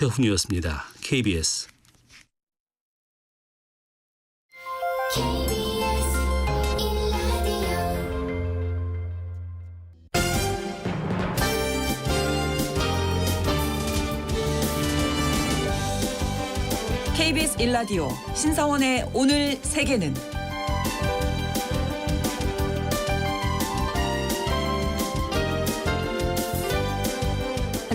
배훈이었습니다. KBS. KBS 1라디오 KBS 1라디오 신성원의 오늘 세계는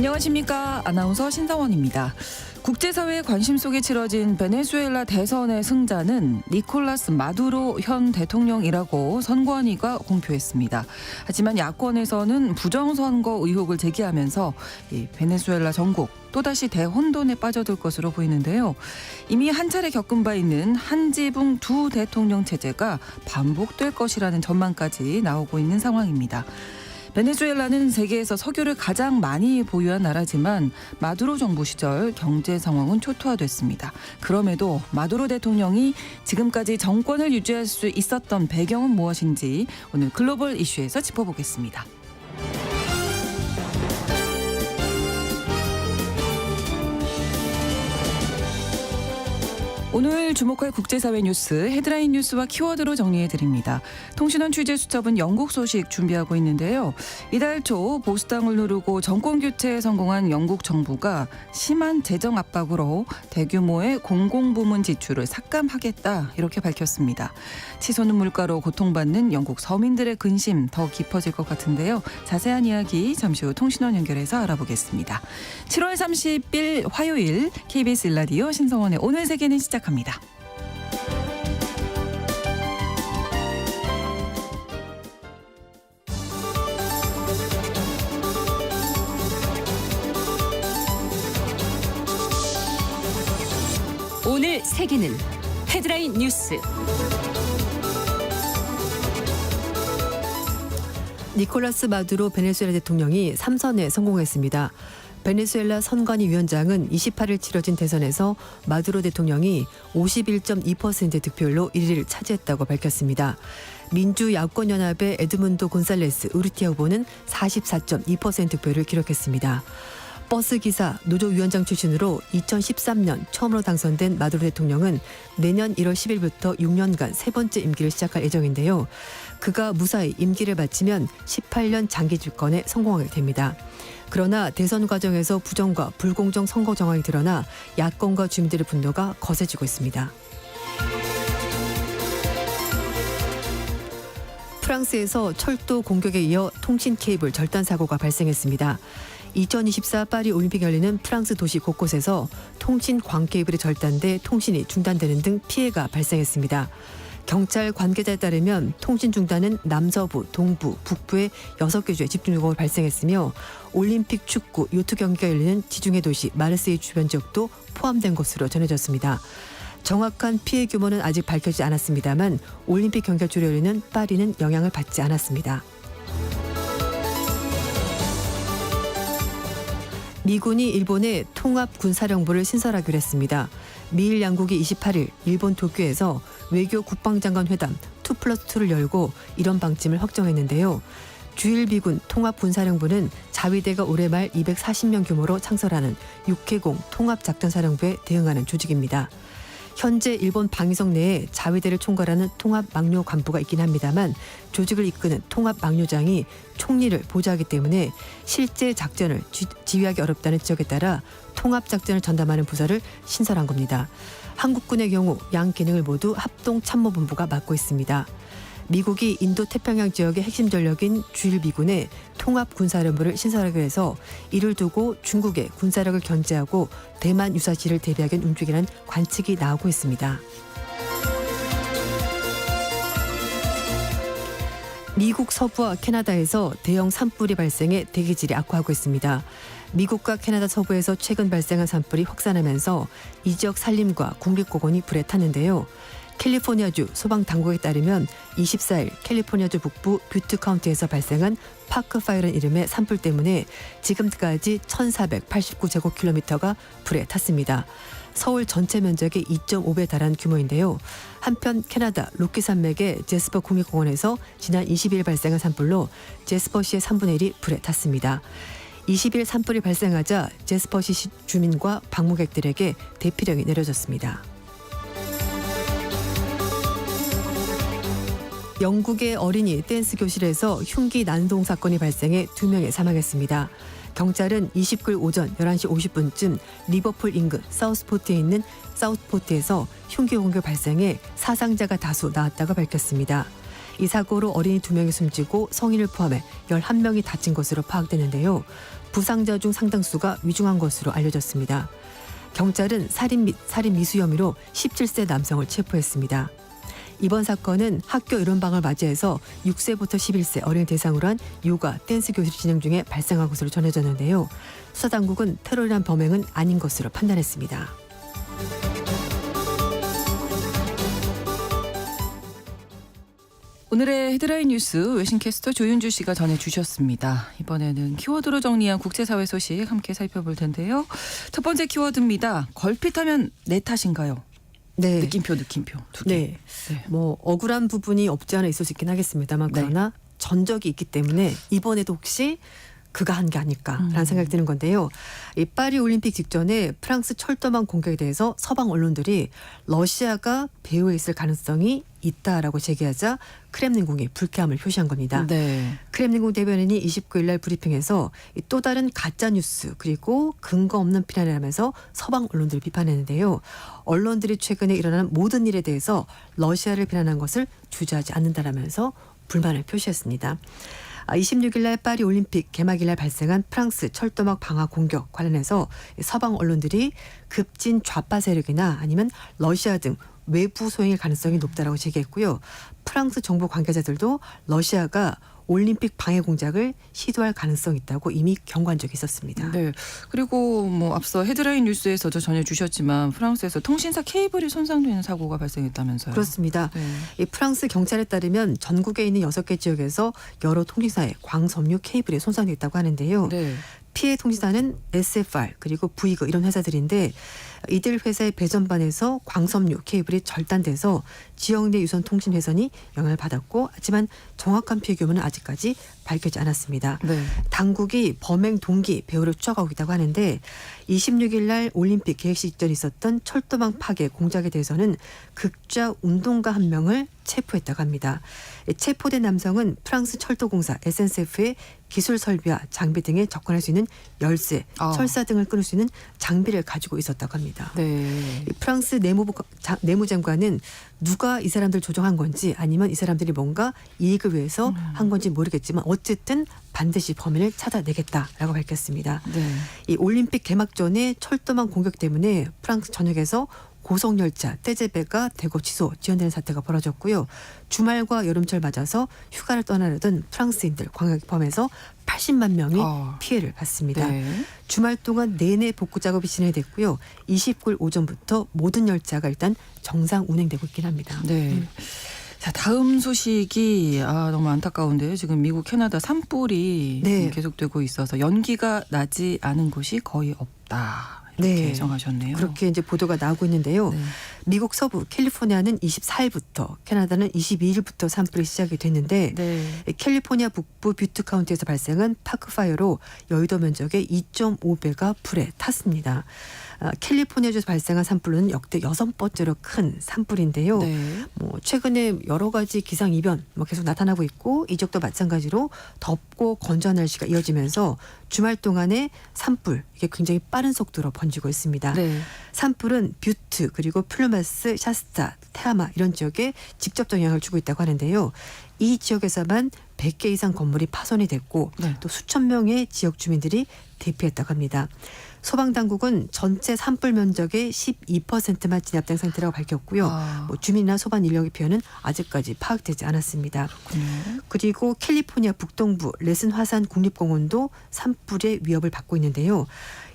안녕하십니까. 아나운서 신성원입니다. 국제사회의 관심 속에 치러진 베네수엘라 대선의 승자는 니콜라스 마두로 현 대통령이라고 선관위가 공표했습니다. 하지만 야권에서는 부정선거 의혹을 제기하면서 이 베네수엘라 전국 또다시 대혼돈에 빠져들 것으로 보이는데요. 이미 한 차례 겪은 바 있는 한지붕 두 대통령 체제가 반복될 것이라는 전망까지 나오고 있는 상황입니다. 베네수엘라는 세계에서 석유를 가장 많이 보유한 나라지만 마두로 정부 시절 경제 상황은 초토화됐습니다. 그럼에도 마두로 대통령이 지금까지 정권을 유지할 수 있었던 배경은 무엇인지 오늘 글로벌 이슈에서 짚어보겠습니다. 오늘 주목할 국제사회 뉴스 헤드라인 뉴스와 키워드로 정리해드립니다. 통신원 취재수첩은 영국 소식 준비하고 있는데요. 이달 초 보수당을 누르고 정권교체에 성공한 영국 정부가 심한 재정 압박으로 대규모의 공공부문 지출을 삭감하겠다 이렇게 밝혔습니다. 치솟는 물가로 고통받는 영국 서민들의 근심 더 깊어질 것 같은데요. 자세한 이야기 잠시 후 통신원 연결해서 알아보겠습니다. 7월 30일 화요일 KBS 1라디오 신성원의 오늘 세계는 시작합니다. 오늘 세계는 헤드라인 뉴스. 니콜라스 마두로 베네수엘라 대통령이 3선에 성공했습니다. 베네수엘라 선관위 위원장은 28일 치러진 대선에서 마두로 대통령이 51.2% 득표율로 1위를 차지했다고 밝혔습니다. 민주야권연합의 에드문도 곤살레스 우르티아 후보는 44.2% 득표를 기록했습니다. 버스기사 노조위원장 출신으로 2013년 처음으로 당선된 마두로 대통령은 내년 1월 10일부터 6년간 세 번째 임기를 시작할 예정인데요. 그가 무사히 임기를 마치면 18년 장기 집권에 성공하게 됩니다. 그러나 대선 과정에서 부정과 불공정 선거 정황이 드러나 야권과 주민들의 분노가 거세지고 있습니다. 프랑스에서 철도 공격에 이어 통신 케이블 절단 사고가 발생했습니다. 2024 파리 올림픽 열리는 프랑스 도시 곳곳에서 통신 광 케이블이 절단돼 통신이 중단되는 등 피해가 발생했습니다. 경찰 관계자에 따르면 통신 중단은 남서부, 동부, 북부의 6개 주에 집중적으로 발생했으며 올림픽 축구, 요트 경기가 열리는 지중해 도시 마르세유 주변 지역도 포함된 것으로 전해졌습니다. 정확한 피해 규모는 아직 밝혀지지 않았습니다만 올림픽 경기가 주로 열리는 파리는 영향을 받지 않았습니다. 미군이 일본의 통합군사령부를 신설하기로 했습니다. 미일 양국이 28일 일본 도쿄에서 외교 국방장관 회담 2+2를 열고 이런 방침을 확정했는데요. 주일미군 통합군사령부는 자위대가 올해 말 240명 규모로 창설하는 육해공 통합작전사령부에 대응하는 조직입니다. 현재 일본 방위성 내에 자위대를 총괄하는 통합망료 간부가 있긴 합니다만 조직을 이끄는 통합망료장이 총리를 보좌하기 때문에 실제 작전을 지휘하기 어렵다는 지적에 따라 통합작전을 전담하는 부서를 신설한 겁니다. 한국군의 경우 양 기능을 모두 합동참모본부가 맡고 있습니다. 미국이 인도태평양 지역의 핵심 전력인 주일미군의 통합군사령부를 신설하기 위해서 이를 두고 중국의 군사력을 견제하고 대만 유사시를 대비하기 위한 움직이라는 관측이 나오고 있습니다. 미국 서부와 캐나다에서 대형 산불이 발생해 대기질이 악화하고 있습니다. 미국과 캐나다 서부에서 최근 발생한 산불이 확산하면서 이 지역 산림과 국립공원이 불에 탔는데요. 캘리포니아주 소방당국에 따르면 24일 캘리포니아주 북부 뷰트 카운티에서 발생한 파크파이어라는 이름의 산불 때문에 지금까지 1,489제곱킬로미터가 불에 탔습니다. 서울 전체 면적의 2.5배 달하는 규모인데요. 한편 캐나다 로키 산맥의 제스퍼 국립공원에서 지난 22일 발생한 산불로 제스퍼시의 3분의 1이 불에 탔습니다. 20일 산불이 발생하자 제스퍼시 주민과 방문객들에게 대피령이 내려졌습니다. 영국의 어린이 댄스 교실에서 흉기 난동 사건이 발생해 2명이 사망했습니다. 경찰은 29일 오전 11시 50분쯤 리버풀 인근 사우스포트에 있는 사우스포트에서 흉기 공격 발생해 사상자가 다수 나왔다고 밝혔습니다. 이 사고로 어린이 2명이 숨지고 성인을 포함해 11명이 다친 것으로 파악되는데요. 부상자 중 상당수가 위중한 것으로 알려졌습니다. 경찰은 살인 및 살인 미수 혐의로 17세 남성을 체포했습니다. 이번 사건은 학교 이론방을 맞이해서 6세부터 11세 어린이 대상으로 한 요가, 댄스 교실이 진행 중에 발생한 것으로 전해졌는데요. 수사당국은 테러란 범행은 아닌 것으로 판단했습니다. 오늘의 헤드라인 뉴스 외신캐스터 조윤주 씨가 전해주셨습니다. 이번에는 키워드로 정리한 국제사회 소식 함께 살펴볼 텐데요. 첫 번째 키워드입니다. 걸핏하면 내 탓인가요? 네. 느낌표 두 개. 네. 뭐 억울한 부분이 없지 않아 있을 수 있긴 하겠습니다만 그러나 전적이 있기 때문에 이번에도 혹시 그가 한 게 아닐까라는 생각이 드는 건데요. 이 파리 올림픽 직전에 프랑스 철도망 공격에 대해서 서방 언론들이 러시아가 배후에 있을 가능성이 있다라고 제기하자 크렘린궁이 불쾌함을 표시한 겁니다. 네. 크렘린궁 대변인이 29일 날 브리핑에서 또 다른 가짜 뉴스 그리고 근거 없는 비난을 하면서 서방 언론들을 비판했는데요. 언론들이 최근에 일어난 모든 일에 대해서 러시아를 비난한 것을 주저하지 않는다라면서 불만을 표시했습니다. 26일 날 파리 올림픽 개막일 날 발생한 프랑스 철도망 방화 공격 관련해서 서방 언론들이 급진 좌파 세력이나 아니면 러시아 등 외부 소행일 가능성이 높다라고 제기했고요. 프랑스 정부 관계자들도 러시아가 올림픽 방해 공작을 시도할 가능성이 있다고 이미 경고한 적이 있었습니다. 네. 그리고 뭐 앞서 헤드라인 뉴스에서도 전해주셨지만 프랑스에서 통신사 케이블이 손상되는 사고가 발생했다면서요. 그렇습니다. 네. 이 프랑스 경찰에 따르면 전국에 있는 6개 지역에서 여러 통신사의 광섬유 케이블이 손상됐다고 하는데요. 네. 피해 통신사는 SFR 그리고 부이그 이런 회사들인데 이들 회사의 배전반에서 광섬유 케이블이 절단돼서 지역 내 유선 통신 회선이 영향을 받았고 하지만 정확한 피해 규모는 아직까지 밝혀지지 않았습니다. 네. 당국이 범행 동기 배후를 추적하고 있다고 하는데 26일 날 올림픽 개회식 직전에 있었던 철도망 파괴 공작에 대해서는 극좌 운동가 한 명을 체포했다고 합니다. 체포된 남성은 프랑스 철도공사 SNCF의 기술 설비와 장비 등에 접근할 수 있는 열쇠, 철사 등을 끊을 수 있는 장비를 가지고 있었다고 합니다. 네. 이 프랑스 내무장관은 누가 이 사람들 조종한 건지 아니면 이 사람들이 뭔가 이익을 위해서 한 건지 모르겠지만 어쨌든 반드시 범인을 찾아내겠다라고 밝혔습니다. 네. 이 올림픽 개막 전에 철도망 공격 때문에 프랑스 전역에서 고속열차, 떼제배가 대거 취소, 지연되는 사태가 벌어졌고요. 주말과 여름철 맞아서 휴가를 떠나려던 프랑스인들 관광객 포함해서 80만 명이 피해를 봤습니다. 네. 주말 동안 내내 복구 작업이 진행됐고요. 29일 오전부터 모든 열차가 일단 정상 운행되고 있긴 합니다. 네. 자, 다음 소식이 너무 안타까운데요. 지금 미국, 캐나다 산불이 네. 계속되고 있어서 연기가 나지 않은 곳이 거의 없다. 이렇게 네. 정하셨네요. 그렇게 이제 보도가 나오고 있는데요. 네. 미국 서부 캘리포니아는 24일부터 캐나다는 22일부터 산불이 시작이 됐는데 네. 캘리포니아 북부 뷰트 카운티에서 발생한 파크파이어로 여의도 면적의 2.5배가 불에 탔습니다. 캘리포니아주에서 발생한 산불은 역대 6번째로 큰 산불인데요. 네. 뭐 최근에 여러 가지 기상 이변 계속 나타나고 있고 이 지역도 마찬가지로 덥고 건조한 날씨가 이어지면서 주말 동안에 산불 이게 굉장히 빠른 속도로 번지고 있습니다. 네. 산불은 뷰트 그리고 플루마스, 샤스타, 테아마 이런 지역에 직접적 영향을 주고 있다고 하는데요. 이 지역에서만 100개 이상 건물이 파손이 됐고 네. 또 수천 명의 지역 주민들이 대피했다고 합니다. 소방당국은 전체 산불 면적의 12%만 진압된 상태라고 밝혔고요. 주민이나 소방 인력의 피해는 아직까지 파악되지 않았습니다. 그렇군요. 그리고 캘리포니아 북동부 레슨 화산 국립공원도 산불의 위협을 받고 있는데요.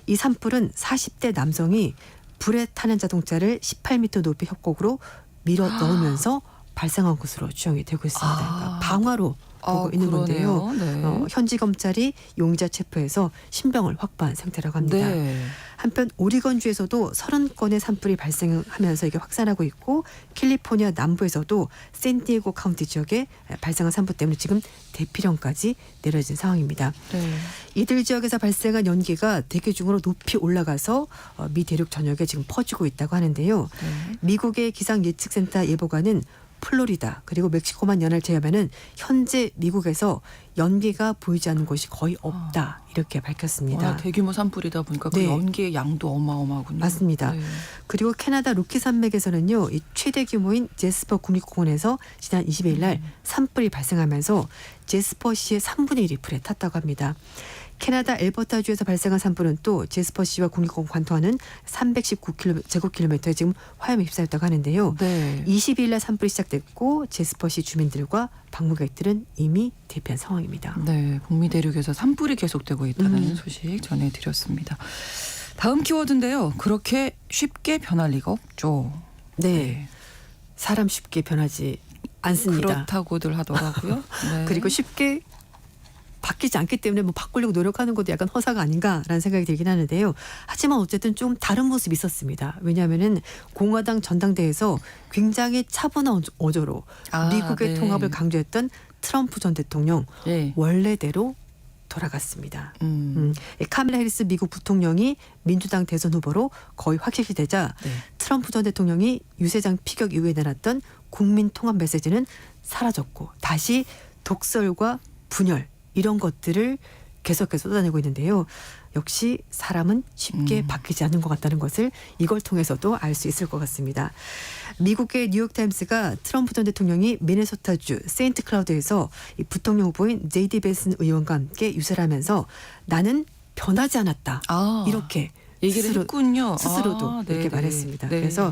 이 산불은 40대 남성이 불에 타는 자동차를 18m 높이 협곡으로 밀어 넣으면서 발생한 것으로 추정이 되고 있습니다. 그러니까 방화로 보고 있는 그러네요. 건데요. 네. 현지 검찰이 용의자 체포해서 신병을 확보한 상태라고 합니다. 네. 한편 오리건주에서도 30건의 산불이 발생하면서 이게 확산하고 있고 캘리포니아 남부에서도 샌디에고 카운티 지역에 발생한 산불 때문에 지금 대피령까지 내려진 상황입니다. 네. 이들 지역에서 발생한 연기가 대기 중으로 높이 올라가서 미 대륙 전역에 지금 퍼지고 있다고 하는데요. 네. 미국의 기상예측센터 예보관은 플로리다 그리고 멕시코만 연을 제외하면은 현재 미국에서 연기가 보이지 않는 곳이 거의 없다 이렇게 밝혔습니다. 워낙 대규모 산불이다 보니까 그 네. 연기의 양도 어마어마하군요. 맞습니다. 네. 그리고 캐나다 루키 산맥에서는요, 이 최대 규모인 제스퍼 국립공원에서 지난 20일 날 산불이 발생하면서 제스퍼시의 3분의 1이 불에 탔다고 합니다. 캐나다 엘버타주에서 발생한 산불은 또 제스퍼시와 국립공원 관통하는 319제곱킬로미터에 지금 화염에 휩싸였다고 하는데요. 네. 22일 날 산불이 시작됐고 제스퍼시 주민들과 방문객들은 이미 대피한 상황입니다. 네, 북미 대륙에서 산불이 계속되고 있다는 소식 전해드렸습니다. 다음 키워드인데요. 그렇게 쉽게 변할 리가 없죠. 네. 사람 쉽게 변하지 않습니다. 그렇다고들 하더라고요. 네. 그리고 쉽게 바뀌지 않기 때문에 뭐 바꾸려고 노력하는 것도 약간 허사가 아닌가라는 생각이 들긴 하는데요. 하지만 어쨌든 좀 다른 모습이 있었습니다. 왜냐하면은 공화당 전당대회에서 굉장히 차분한 어조로 미국의 네. 통합을 강조했던 트럼프 전 대통령 네. 원래대로 돌아갔습니다. 카밀라 해리스 미국 부통령이 민주당 대선 후보로 거의 확실시되자 네. 트럼프 전 대통령이 유세장 피격 이후에 내놨던 국민 통합 메시지는 사라졌고 다시 독설과 분열 이런 것들을 계속해서 쏟아내고 있는데요. 역시 사람은 쉽게 바뀌지 않는 것 같다는 것을 이걸 통해서도 알 수 있을 것 같습니다. 미국의 뉴욕타임스가 트럼프 전 대통령이 미네소타주 세인트 클라우드에서 이 부통령 후보인 제이디 벤슨 의원과 함께 유세를 하면서 나는 변하지 않았다. 이렇게 얘기를 했군요. 스스로도 이렇게 네네. 말했습니다. 네. 그래서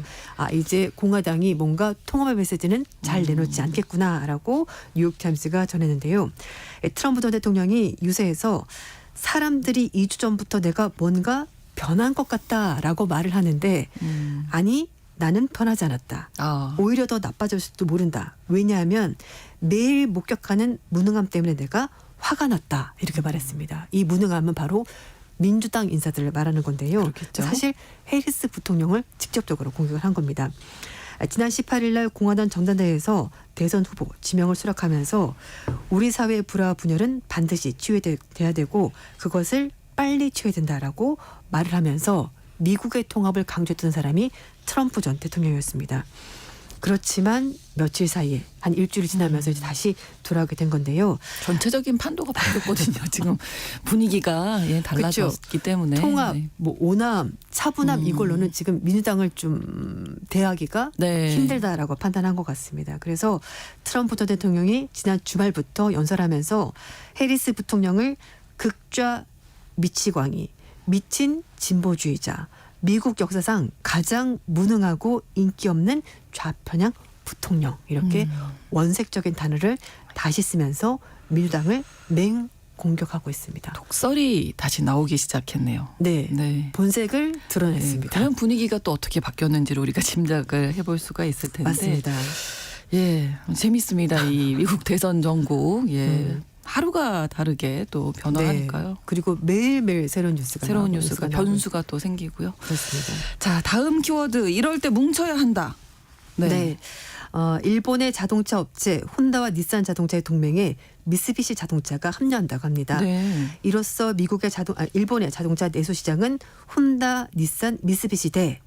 이제 공화당이 뭔가 통합의 메시지는 잘 내놓지 않겠구나라고 뉴욕타임스가 전했는데요. 트럼프 전 대통령이 유세에서 사람들이 2주 전부터 내가 뭔가 변한 것 같다라고 말을 하는데 아니 나는 변하지 않았다. 오히려 더 나빠졌을지도 모른다. 왜냐하면 매일 목격하는 무능함 때문에 내가 화가 났다. 이렇게 말했습니다. 이 무능함은 바로 민주당 인사들을 말하는 건데요. 그렇겠죠. 사실 해리스 부통령을 직접적으로 공격을 한 겁니다. 지난 18일 날 공화당 전당대회에서 대선 후보 지명을 수락하면서 우리 사회의 불화와 분열은 반드시 치유돼야 되고 그것을 빨리 치워야 된다라고 말을 하면서 미국의 통합을 강조했던 사람이 트럼프 전 대통령이었습니다. 그렇지만 며칠 사이에 한 일주일 지나면서 이제 다시 돌아오게 된 건데요. 전체적인 판도가 바뀌었거든요. 지금 분위기가 달라졌기 때문에. 통합, 네. 뭐 오남, 차분함 이걸로는 지금 민주당을 좀 대하기가 네. 힘들다라고 판단한 것 같습니다. 그래서 트럼프 전 대통령이 지난 주말부터 연설하면서 해리스 부통령을 극좌 미치광이, 미친 진보주의자, 미국 역사상 가장 무능하고 인기 없는 좌편향 부통령 이렇게 원색적인 단어를 다시 쓰면서 민주당을 맹공격하고 있습니다. 독설이 다시 나오기 시작했네요. 네, 네. 본색을 드러냈습니다. 과연 분위기가 또 어떻게 바뀌었는지를 우리가 짐작을 해볼 수가 있을 텐데. 맞습니다. 예, 재밌습니다. 이 미국 대선 전국. 예. 하루가 다르게 또 변화하니까요. 네. 그리고 매일매일 새로운 뉴스가 새로운 나오고 뉴스가 나오고 변수가 또 생기고요. 그렇습니다. 자, 다음 키워드. 이럴 때 뭉쳐야 한다. 네. 일본의 자동차 업체 혼다와 닛산 자동차의 동맹에 미쓰비시 자동차가 합류한다고 합니다. 네. 이로써 일본의 자동차 내수 시장은 혼다, 닛산, 미쓰비시 대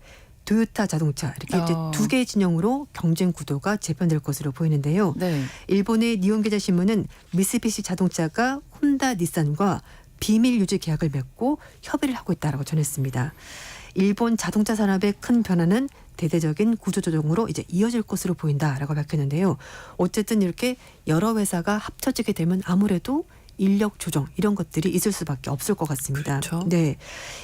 도요타 자동차 이렇게 이제 두 개의 진영으로 경쟁 구도가 재편될 것으로 보이는데요. 네. 일본의 니혼게자신문은 미쓰비시 자동차가 혼다, 닛산과 비밀 유지 계약을 맺고 협의를 하고 있다라고 전했습니다. 일본 자동차 산업의 큰 변화는 대대적인 구조조정으로 이제 이어질 것으로 보인다라고 밝혔는데요. 어쨌든 이렇게 여러 회사가 합쳐지게 되면 아무래도 인력 조정 이런 것들이 있을 수밖에 없을 것 같습니다. 그렇죠. 네,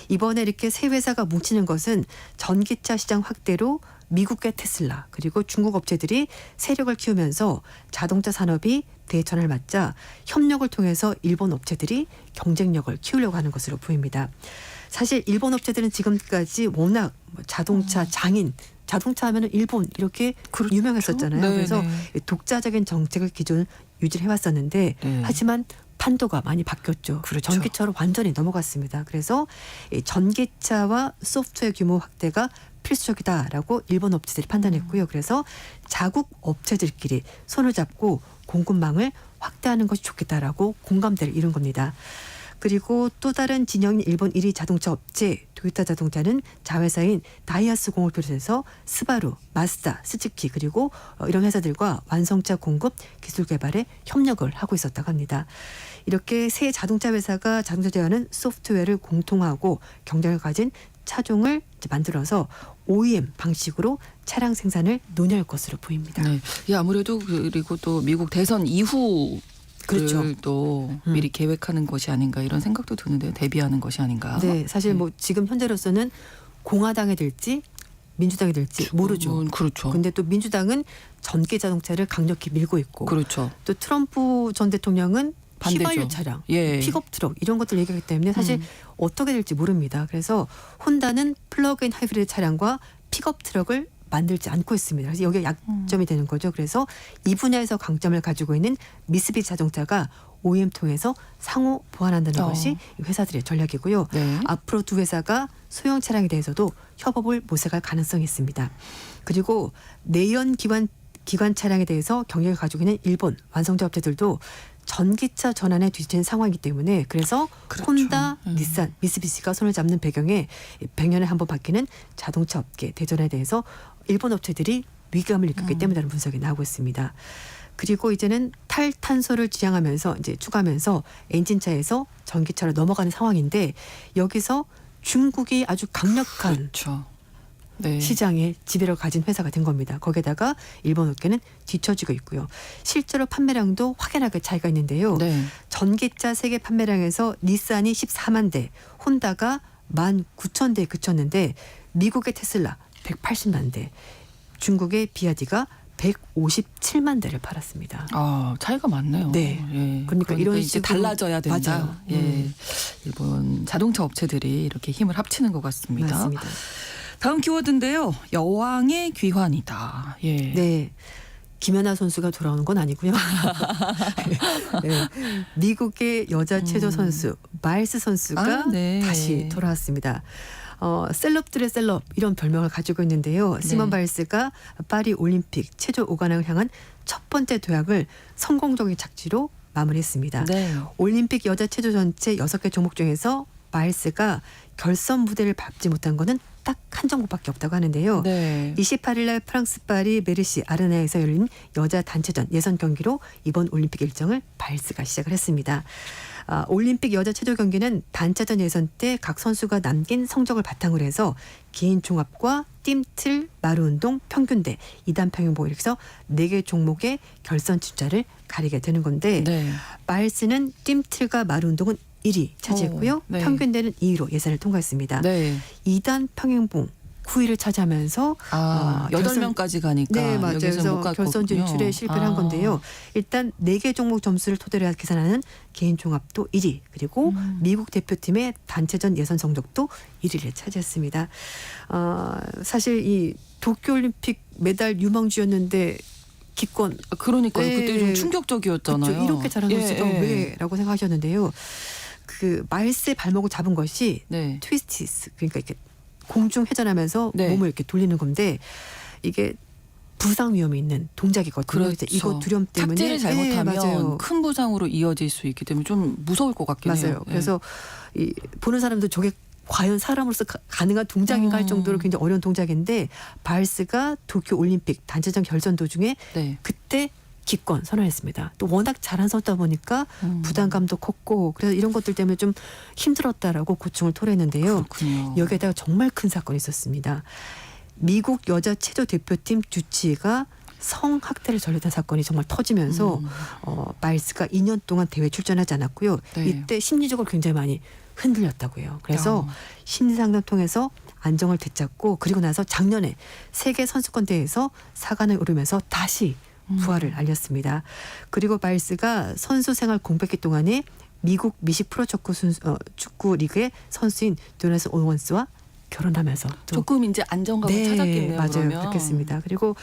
이번에 이렇게 세 회사가 뭉치는 것은 전기차 시장 확대로 미국의 테슬라 그리고 중국 업체들이 세력을 키우면서 자동차 산업이 대전을 맞자 협력을 통해서 일본 업체들이 경쟁력을 키우려고 하는 것으로 보입니다. 사실 일본 업체들은 지금까지 워낙 자동차 장인 자동차 하면은 일본 이렇게 그렇죠. 유명했었잖아요. 네, 그래서 네. 독자적인 정책을 기존 유지를 해왔었는데 네. 하지만 판도가 많이 바뀌었죠. 그렇죠. 전기차로 완전히 넘어갔습니다. 그래서 이 전기차와 소프트웨어 규모 확대가 필수적이다라고 일본 업체들이 판단했고요. 그래서 자국 업체들끼리 손을 잡고 공급망을 확대하는 것이 좋겠다라고 공감대를 이룬 겁니다. 그리고 또 다른 진영인 일본 1위 자동차 업체 도요타 자동차는 자회사인 다이하스 공을 비롯해서 스바루, 마쓰다, 스즈키 그리고 이런 회사들과 완성차 공급 기술 개발에 협력을 하고 있었다고 합니다. 이렇게 세 자동차 회사가 자동차 제어하는 소프트웨어를 공통화하고 경쟁을 가진 차종을 만들어서 OEM 방식으로 차량 생산을 논의할 것으로 보입니다. 네. 예, 아무래도 그리고 또 미국 대선 이후 그렇죠. 또 미리 계획하는 것이 아닌가 이런 생각도 드는데요. 대비하는 것이 아닌가. 네, 사실 뭐 지금 현재로서는 공화당이 될지 민주당이 될지 모르죠. 그렇죠. 근데 또 민주당은 전기 자동차를 강력히 밀고 있고 그렇죠. 또 트럼프 전 대통령은 반대죠. 휘발유 차량, 예. 픽업 트럭 이런 것들 얘기하기 때문에 사실 어떻게 될지 모릅니다. 그래서 혼다는 플러그인 하이브리드 차량과 픽업 트럭을 만들지 않고 있습니다. 그래서 여기가 약점이 되는 거죠. 그래서 이 분야에서 강점을 가지고 있는 미쓰비시 자동차가 OEM 통해서 상호 보완한다는 것이 이 회사들의 전략이고요. 네. 앞으로 두 회사가 소형 차량에 대해서도 협업을 모색할 가능성이 있습니다. 그리고 내연 기관 차량에 대해서 경력을 가지고 있는 일본 완성차 업체들도 전기차 전환에 뒤처진 상황이기 때문에 그래서 그렇죠. 혼다, 닛산, 미쓰비시가 손을 잡는 배경에 100년에 한 번 바뀌는 자동차 업계 대전에 대해서 일본 업체들이 위기감을 느꼈기 때문이라는 분석이 나오고 있습니다. 그리고 이제는 탈탄소를 지향하면서 이제 추가하면서 엔진차에서 전기차로 넘어가는 상황인데 여기서 중국이 아주 강력한 그렇죠. 네. 시장에 지배를 가진 회사가 된 겁니다. 거기에다가 일본 업계는 뒤처지고 있고요. 실제로 판매량도 확연하게 차이가 있는데요. 네. 전기차 세계 판매량에서 닛산이 14만 대, 혼다가 19,000대에 그쳤는데 미국의 테슬라 180만 대, 중국의 비아디가 157만 대를 팔았습니다. 아, 차이가 많네요. 네. 예. 그러니까 이런 이제 식으로 달라져야 된다. 맞아요. 예. 일본 자동차 업체들이 이렇게 힘을 합치는 것 같습니다. 맞습니다. 다음 키워드인데요. 여왕의 귀환이다. 예. 네. 김연아 선수가 돌아오는 건 아니고요. 네. 미국의 여자 체조 선수 마일스 선수가 네. 다시 돌아왔습니다. 셀럽들의 셀럽 이런 별명을 가지고 있는데요. 시몬 바일스가 파리 올림픽 체조 5관왕을 향한 첫 번째 도약을 성공적인 착지로 마무리했습니다. 네. 올림픽 여자 체조 전체 6개 종목 중에서 바일스가 결선 무대를 밟지 못한 것은 딱 한 종목밖에 없다고 하는데요. 네. 28일 날 프랑스 파리 메르시 아르나에서 열린 여자 단체전 예선 경기로 이번 올림픽 일정을 바일스가 시작을 했습니다. 올림픽 여자 체조 경기는 단체전 예선 때 각 선수가 남긴 성적을 바탕으로 해서 개인 종합과 띠틀, 마루운동, 평균대, 2단 평행봉 이렇게 해서 4개 종목의 결선 진출자를 가리게 되는 건데 네. 바일스는 띠틀과 마루운동은 1위 차지했고요. 네. 평균대는 2위로 예선을 통과했습니다. 네. 2단 평행봉 9위를 차지하면서 8명까지 가니까 네, 맞아요. 여기서 그래서 못 결선 갔거든요. 진출에 실패를 한 건데요. 일단 4개 종목 점수를 토대로 계산하는 개인 종합도 1위 그리고 미국 대표팀의 단체전 예선 성적도 1위를 차지했습니다. 사실 이 도쿄올림픽 메달 유망주였는데 기권 그러니까요. 네. 그때 좀 충격적이었잖아요. 그렇죠. 이렇게 잘한 선수가 왜라고 생각하셨는데요. 그 마일스의 발목을 잡은 것이 네. 트위스티스 그러니까 이렇게 공중 회전하면서 네. 몸을 이렇게 돌리는 건데 이게 부상 위험이 있는 동작이거든요. 그렇죠. 이거 두려움 때문에 착지를 잘못하면 맞아요. 큰 부상으로 이어질 수 있기 때문에 좀 무서울 것 같긴 해요. 맞아요. 그래서 이 보는 사람도 저게 과연 사람으로서 가능한 동작인가 할 정도로 굉장히 어려운 동작인데 바일스가 도쿄 올림픽 단체전 결선 도중에 네. 그때 기권 선언했습니다. 또 워낙 잘한 선수다 보니까 부담감도 컸고 그래서 이런 것들 때문에 좀 힘들었다라고 고충을 토로했는데요. 그렇군요. 여기에다가 정말 큰 사건이 있었습니다. 미국 여자 체조 대표팀 주치의가 성학대를 전례한 사건이 정말 터지면서 마일스가 2년 동안 대회 출전하지 않았고요. 네. 이때 심리적으로 굉장히 많이 흔들렸다고 해요. 그래서 심리상담 통해서 안정을 되찾고 그리고 나서 작년에 세계 선수권 대회에서 4관을 오르면서 다시 부활을 알렸습니다. 그리고 바일스가 선수 생활 공백기 동안에 미국 미식 프로 축구 리그의 선수인 도네스 오원스와 결혼하면서 또 조금 이제 안정감을 찾았겠네요. 맞아요. 그러면. 그렇겠습니다. 그리고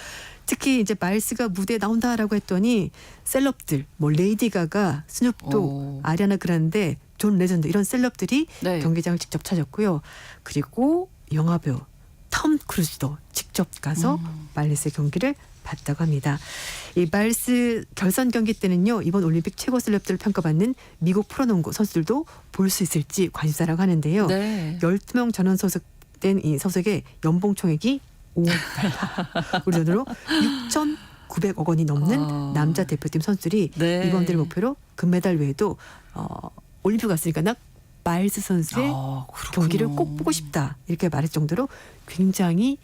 특히 이제 마일스가 무대에 나온다라고 했더니 셀럽들, 뭐 레이디 가가, 스눕독, 오. 아리아나 그란데, 존 레전드 이런 셀럽들이 네. 경기장을 직접 찾았고요. 그리고 영화배우 톰 크루즈도 직접 가서 마일스의 경기를 봤다고 합니다. 이 마일스 결선 경기 때는요. 이번 올림픽 최고 셀럽들을 평가받는 미국 프로농구 선수들도 볼 수 있을지 관심사라고 하는데요. 네. 12명 전원 소속된 이 소속의 연봉 총액이 5억 달러, 우리 돈으로 6,900억 원이 넘는 아. 남자 대표팀 선수들이 네. 이번 대를 목표로 금메달 외에도 올림픽 갔으니까 나 마일스 선수의 아, 그렇군요. 경기를 꼭 보고 싶다 이렇게 말할 정도로 굉장히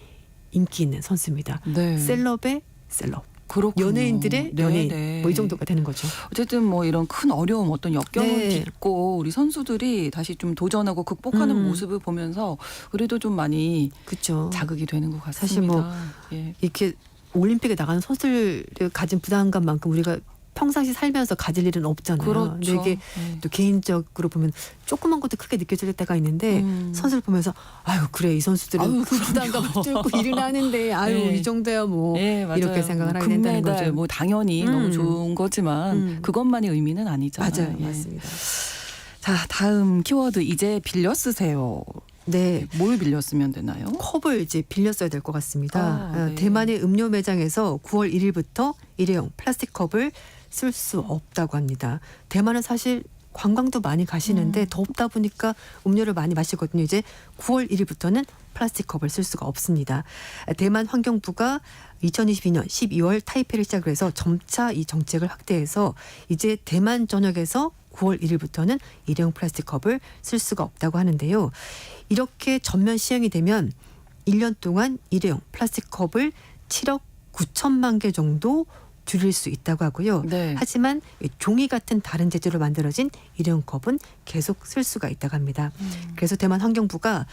인기 있는 선수입니다. 네. 셀럽의 셀럽, 그렇군요. 연예인들의 네, 연예인 네. 뭐 이 정도가 되는 거죠. 어쨌든 뭐 이런 큰 어려움 어떤 역경을 네. 딛고 우리 선수들이 다시 좀 도전하고 극복하는 모습을 보면서 그래도 좀 많이 그렇죠. 자극이 되는 것 같습니다. 사실 뭐 예. 이렇게 올림픽에 나가는 선수들이 가진 부담감만큼 우리가 평상시 살면서 가질 일은 없잖아요. 그렇죠. 근데 이게 네. 또 개인적으로 보면 조그만 것도 크게 느껴질 때가 있는데 선수를 보면서 아유 그래 이 선수들은 아유, 그 부담감을 뚫고 일을 하는데 아유 네. 이 정도야 뭐 예, 맞아요. 이렇게 생각을 뭐 하게 된다는 금메달 거죠. 뭐 당연히 너무 좋은 거지만 그것만이 의미는 아니잖아요. 맞아요, 예. 맞습니다. 자, 다음 키워드 이제 빌려 쓰세요. 네. 뭘 빌려 쓰면 되나요? 컵을 이제 빌려 써야 될 것 같습니다. 아, 네. 대만의 음료 매장에서 9월 1일부터 일회용 플라스틱 컵을 쓸 수 없다고 합니다. 대만은 사실 관광도 많이 가시는데 덥다 보니까 음료를 많이 마시거든요. 이제 9월 1일부터는 플라스틱 컵을 쓸 수가 없습니다. 대만 환경부가 2022년 12월 타이페이를 시작으로 해서 점차 이 정책을 확대해서 이제 대만 전역에서 9월 1일부터는 일회용 플라스틱 컵을 쓸 수가 없다고 하는데요. 이렇게 전면 시행이 되면 1년 동안 일회용 플라스틱 컵을 7억 9천만 개 정도 줄일 수 있다고 하고요. 네. 하지만 종이 같은 다른 재질로 만들어진 일회용 컵은 계속 쓸 수가 있다고 합니다. 그래서 대만 환경부가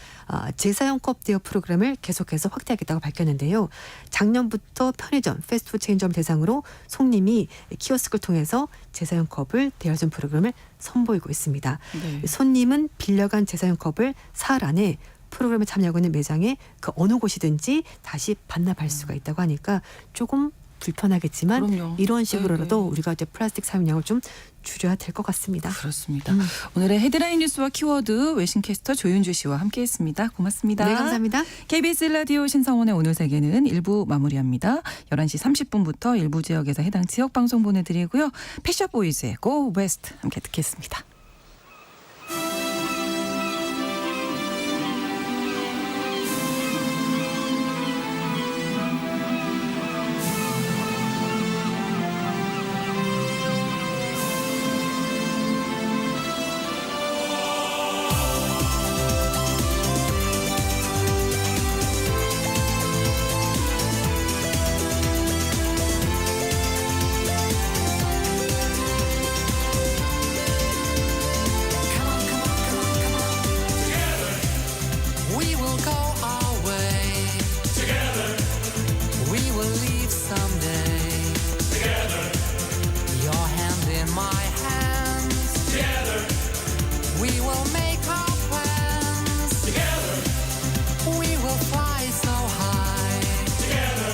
재사용 컵 대여 프로그램을 계속해서 확대하겠다고 밝혔는데요. 작년부터 편의점, 패스트푸드 체인점 대상으로 손님이 키오스크를 통해서 재사용 컵을 대여해준 프로그램을 선보이고 있습니다. 네. 손님은 빌려간 재사용 컵을 사흘 안에 프로그램에 참여하고 있는 매장에 그 어느 곳이든지 다시 반납할 수가 있다고 하니까 조금 불편하겠지만 그럼요. 이런 식으로라도 네네. 우리가 이제 플라스틱 사용량을 좀 줄여야 될 것 같습니다. 그렇습니다. 오늘의 헤드라인 뉴스와 키워드 외신캐스터 조윤주 씨와 함께했습니다. 고맙습니다. 네, 감사합니다. KBS 라디오 신성원의 오늘 세계는 1부 마무리합니다. 11시 30분부터 일부 지역에서 해당 지역 방송 보내드리고요. 패셔보이즈의 Go West 함께 듣겠습니다. We will go our way. Together. We will leave someday. Together. Your hand in my hand. Together. We will make our plans. Together. We will fly so high. Together.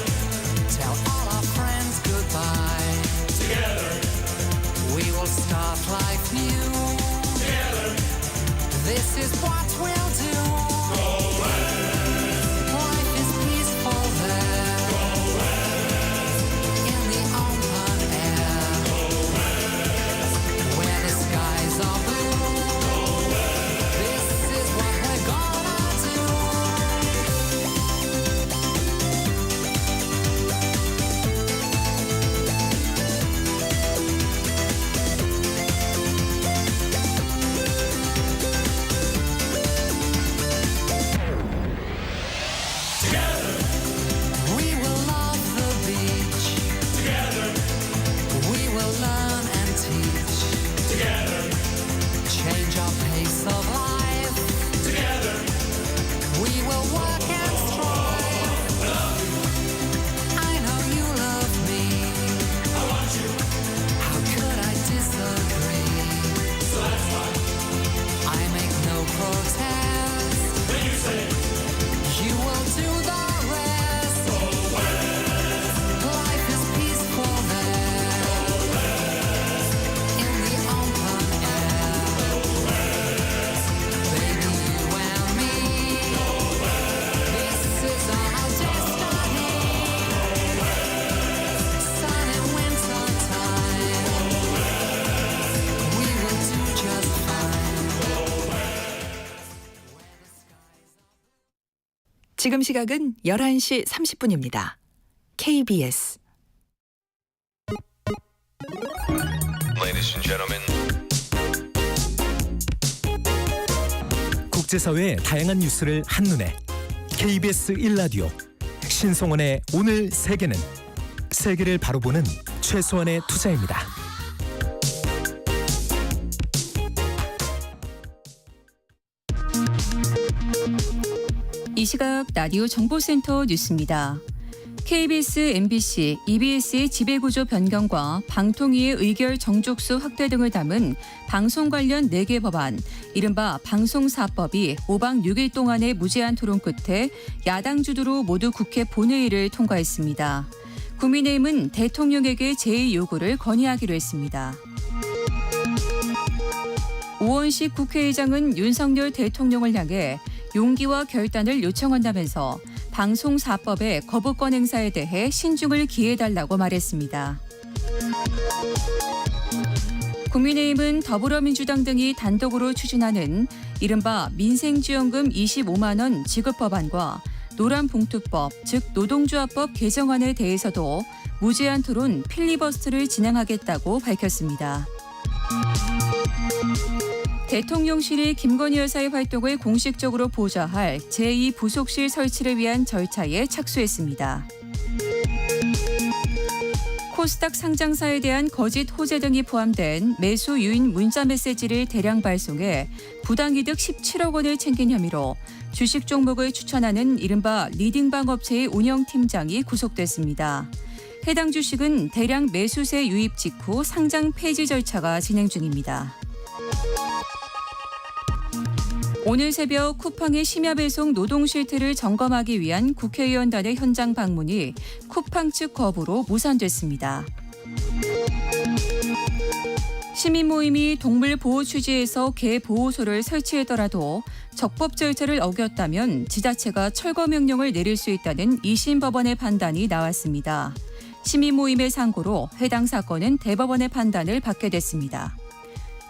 Tell all our friends goodbye. Together. We will start life new. Together. This is what we'll do. Life is peaceful there. In the open air. Where the skies are blue. This is what we're gonna do. 지금 시각은 11시 30분입니다. KBS Ladies and gentlemen. 국제사회의 다양한 뉴스를 한눈에 KBS 1라디오 신성원의 오늘 세계는 세계를 바로 보는 최소한의 투자입니다. 이 시각 라디오 정보센터 뉴스입니다. KBS, MBC, EBS의 지배구조 변경과 방통위의 의결 정족수 확대 등을 담은 방송 관련 4개 법안, 이른바 방송사법이 5박 6일 동안의 무제한 토론 끝에 야당 주도로 모두 국회 본회의를 통과했습니다. 국민의힘은 대통령에게 제의 요구를 건의하기로 했습니다. 오원식 국회의장은 윤석열 대통령을 향해 용기와 결단을 요청한다면서 방송사법의 거부권 행사에 대해 신중을 기해달라고 말했습니다. 국민의힘은 더불어민주당 등이 단독으로 추진하는 이른바 민생지원금 25만 원 지급 법안과 노란봉투법, 즉 노동조합법 개정안에 대해서도 무제한 토론 필리버스터를 진행하겠다고 밝혔습니다. 대통령실이 김건희 여사의 활동을 공식적으로 보좌할 제2부속실 설치를 위한 절차에 착수했습니다. 코스닥 상장사에 대한 거짓 호재 등이 포함된 매수 유인 문자 메시지를 대량 발송해 부당이득 17억 원을 챙긴 혐의로 주식 종목을 추천하는 이른바 리딩방 업체의 운영팀장이 구속됐습니다. 해당 주식은 대량 매수세 유입 직후 상장 폐지 절차가 진행 중입니다. 오늘 새벽 쿠팡의 심야 배송 노동 실태를 점검하기 위한 국회의원단의 현장 방문이 쿠팡 측 거부로 무산됐습니다. 시민 모임이 동물 보호 취지에서 개 보호소를 설치했더라도 적법 절차를 어겼다면 지자체가 철거 명령을 내릴 수 있다는 2심 법원의 판단이 나왔습니다. 시민 모임의 상고로 해당 사건은 대법원의 판단을 받게 됐습니다.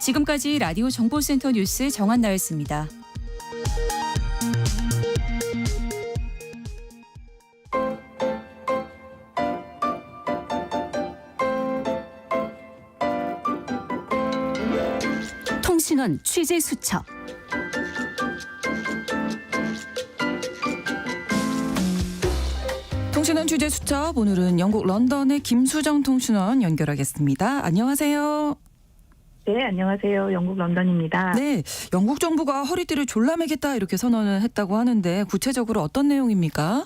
지금까지 라디오 정보센터 뉴스 정한나였습니다. 통신원 취재 수첩. 통신원 취재 수첩, 오늘은 영국 런던의 김수정 통신원 연결하겠습니다. 안녕하세요. 네, 안녕하세요. 영국 런던입니다. 네, 영국 정부가 허리띠를 졸라매겠다 이렇게 선언을 했다고 하는데 구체적으로 어떤 내용입니까?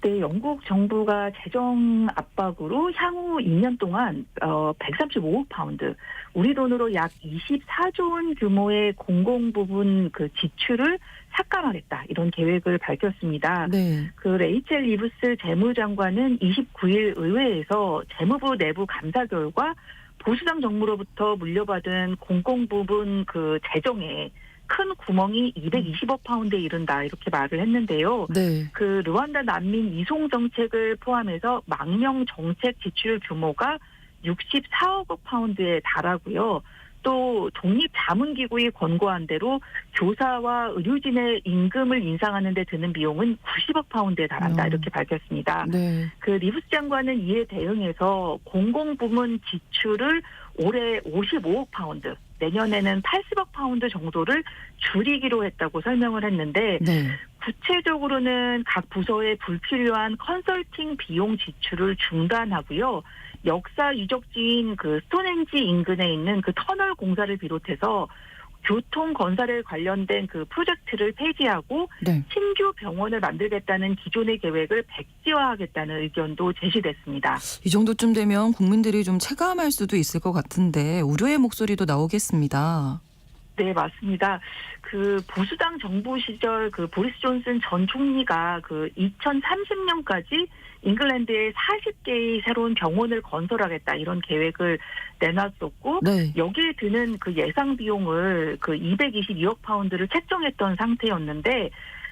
네, 영국 정부가 재정 압박으로 향후 2년 동안 135억 파운드, 우리 돈으로 약 24조 원 규모의 공공 부분 그 지출을 삭감하겠다, 이런 계획을 밝혔습니다. 네. 그 레이첼 리브스 재무장관은 29일 의회에서 재무부 내부 감사 결과 보수당 정부로부터 물려받은 공공 부분 그 재정에 큰 구멍이 220억 파운드에 이른다, 이렇게 말을 했는데요. 네. 그 르완다 난민 이송 정책을 포함해서 망명 정책 지출 규모가 64억 파운드에 달하고요. 또 독립자문기구의 권고한 대로 교사와 의료진의 임금을 인상하는 데 드는 비용은 90억 파운드에 달한다, 이렇게 밝혔습니다. 네. 그 리브스 장관은 이에 대응해서 공공부문 지출을 올해 55억 파운드, 내년에는 80억 파운드 정도를 줄이기로 했다고 설명을 했는데, 네. 구체적으로는 각 부서의 불필요한 컨설팅 비용 지출을 중단하고요. 역사 유적지인 그 스톤헨지 인근에 있는 그 터널 공사를 비롯해서 교통 건설에 관련된 그 프로젝트를 폐지하고 네. 신규 병원을 만들겠다는 기존의 계획을 백지화하겠다는 의견도 제시됐습니다. 이 정도쯤 되면 국민들이 좀 체감할 수도 있을 것 같은데 우려의 목소리도 나오겠습니다. 네, 맞습니다. 그 보수당 정부 시절 그 보리스 존슨 전 총리가 그 2030년까지 잉글랜드에 40개의 새로운 병원을 건설하겠다, 이런 계획을 내놨었고, 네. 여기에 드는 그 예상 비용을 그 222억 파운드를 책정했던 상태였는데,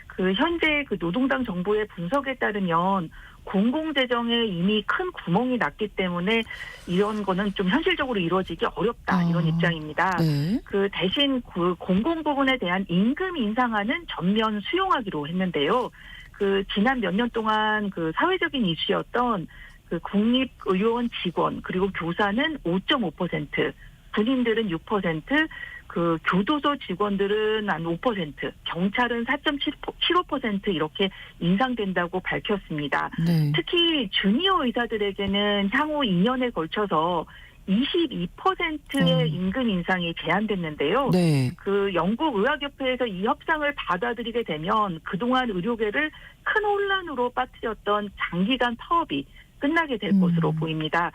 그 그 현재 그 노동당 정부의 분석에 따르면 공공재정에 이미 큰 구멍이 났기 때문에 이런 거는 좀 현실적으로 이루어지기 어렵다 이런 입장입니다. 네. 그 대신 그 공공 부분에 대한 임금 인상안은 전면 수용하기로 했는데요. 그 지난 몇 년 동안 그 사회적인 이슈였던 그 국립의료원 직원 그리고 교사는 5.5%, 군인들은 6%, 그 교도소 직원들은 한 5%, 경찰은 4.75% 이렇게 인상된다고 밝혔습니다. 네. 특히 주니어 의사들에게는 향후 2년에 걸쳐서 22%의 임금 인상이 제한됐는데요. 네. 그 영국의학협회에서 이 협상을 받아들이게 되면 그동안 의료계를 큰 혼란으로 빠뜨렸던 장기간 파업이 끝나게 될 것으로 보입니다.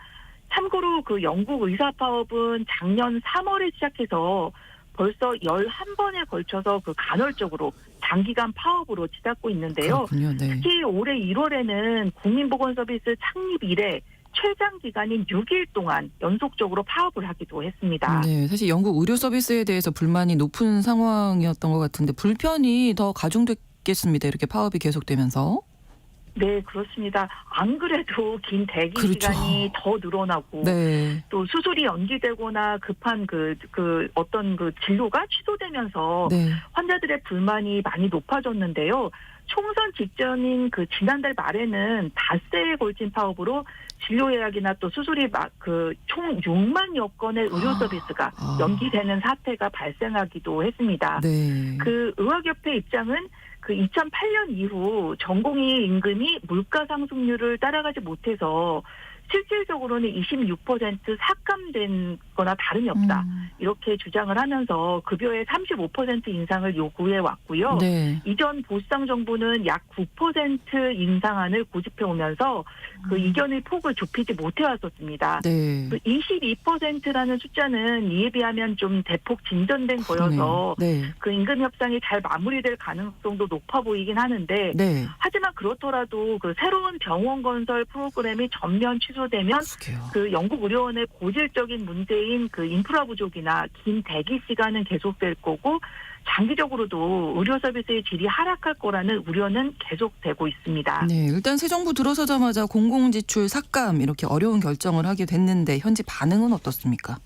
참고로 그 영국 의사 파업은 작년 3월에 시작해서 벌써 11번에 걸쳐서 그 간헐적으로 장기간 파업으로 치닫고 있는데요. 그렇군요. 네. 특히 올해 1월에는 국민보건서비스 창립 이래 최장 기간인 6일 동안 연속적으로 파업을 하기도 했습니다. 네, 사실 영국 의료 서비스에 대해서 불만이 높은 상황이었던 것 같은데 불편이 더 가중됐겠습니다. 이렇게 파업이 계속되면서. 네, 그렇습니다. 안 그래도 긴 대기 그렇죠. 시간이 더 늘어나고 네. 또 수술이 연기되거나 급한 그 어떤 그 진료가 취소되면서 네. 환자들의 불만이 많이 높아졌는데요. 총선 직전인 그 지난달 말에는 닷새에 걸친 파업으로 진료 예약이나 또 수술이 총 6만여 건의 의료 서비스가 연기되는 사태가 발생하기도 했습니다. 네. 그 의학협회 입장은 그 2008년 이후 전공의 임금이 물가 상승률을 따라가지 못해서 실질적으로는 26% 삭감된 거나 다름이 없다. 이렇게 주장을 하면서 급여의 35% 인상을 요구해 왔고요. 네. 이전 보수당 정부는 약 9% 인상안을 고집해 오면서 그 이견의 폭을 좁히지 못해 왔었습니다. 네. 그 22%라는 숫자는 이에 비하면 좀 대폭 진전된 거여서 네. 그 임금 협상이 잘 마무리될 가능성도 높아 보이긴 하는데 네. 하지만 그렇더라도 그 새로운 병원 건설 프로그램이 전면 취소되면 그러게요. 그 영국 의료원의 고질적인 문제인 그 인프라 부족이나 긴 대기 시간은 계속될 거고 장기적으로도 의료 서비스의 질이 하락할 거라는 우려는 계속되고 있습니다. 네, 일단 새 정부 들어서자마자 공공지출 삭감 이렇게 어려운 결정을 하게 됐는데 현지 반응은 어떻습니까?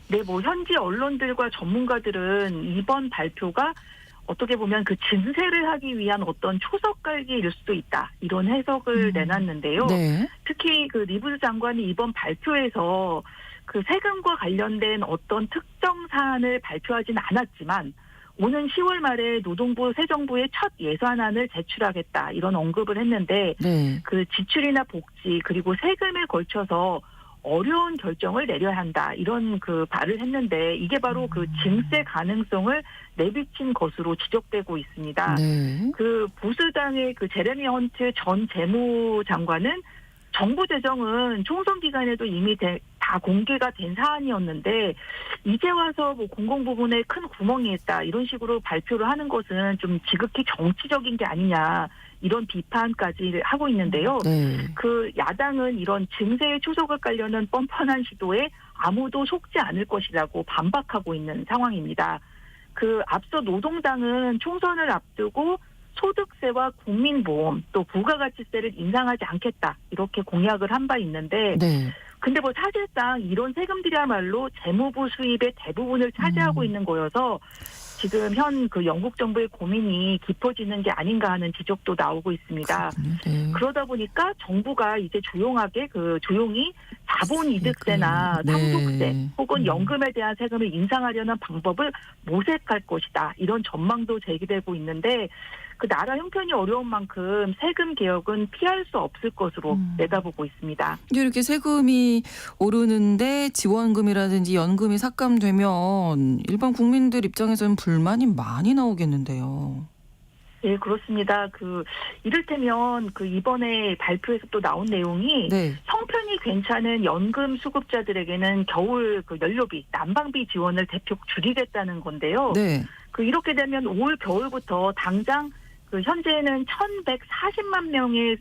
네, 뭐 현지 언론들과 전문가들은 이번 발표가 어떻게 보면 그 증세를 하기 위한 어떤 초석 깔기일 수도 있다. 이런 해석을 내놨는데요. 네. 특히 그 리브스 장관이 이번 발표에서 그 세금과 관련된 어떤 특정 사안을 발표하지는 않았지만 오는 10월 말에 노동부 새 정부의 첫 예산안을 제출하겠다. 이런 언급을 했는데 네. 그 지출이나 복지 그리고 세금에 걸쳐서 어려운 결정을 내려야 한다. 이런 그 발을 했는데 이게 바로 그 증세 가능성을 내비친 것으로 지적되고 있습니다. 네. 그 보수당의 그 제레미 헌트 전 재무장관은 정부 재정은 총선 기간에도 이미 다 공개가 된 사안이었는데 이제 와서 뭐 공공 부분에 큰 구멍이 있다 이런 식으로 발표를 하는 것은 좀 지극히 정치적인 게 아니냐 이런 비판까지 하고 있는데요. 네. 그 야당은 이런 증세의 초석을 깔려는 뻔뻔한 시도에 아무도 속지 않을 것이라고 반박하고 있는 상황입니다. 그 앞서 노동당은 총선을 앞두고 소득세와 국민보험 또 부가가치세를 인상하지 않겠다 이렇게 공약을 한 바 있는데 네. 근데 뭐 사실상 이런 세금들이야말로 재무부 수입의 대부분을 차지하고 있는 거여서 지금 현 그 영국 정부의 고민이 깊어지는 게 아닌가 하는 지적도 나오고 있습니다. 네. 그러다 보니까 정부가 이제 조용히 자본이득세나 네. 상속세 혹은 연금에 대한 세금을 인상하려는 방법을 모색할 것이다. 이런 전망도 제기되고 있는데 그 나라 형편이 어려운 만큼 세금 개혁은 피할 수 없을 것으로 내다보고 있습니다. 이렇게 세금이 오르는데 지원금이라든지 연금이 삭감되면 일반 국민들 입장에서는 불만이 많이 나오겠는데요. 네, 그렇습니다. 이를테면 이번에 발표에서 또 나온 내용이 네. 형편이 괜찮은 연금 수급자들에게는 겨울 연료비, 난방비 지원을 대폭 줄이겠다는 건데요. 네. 이렇게 되면 올 겨울부터 당장 현재는 1,140만 명의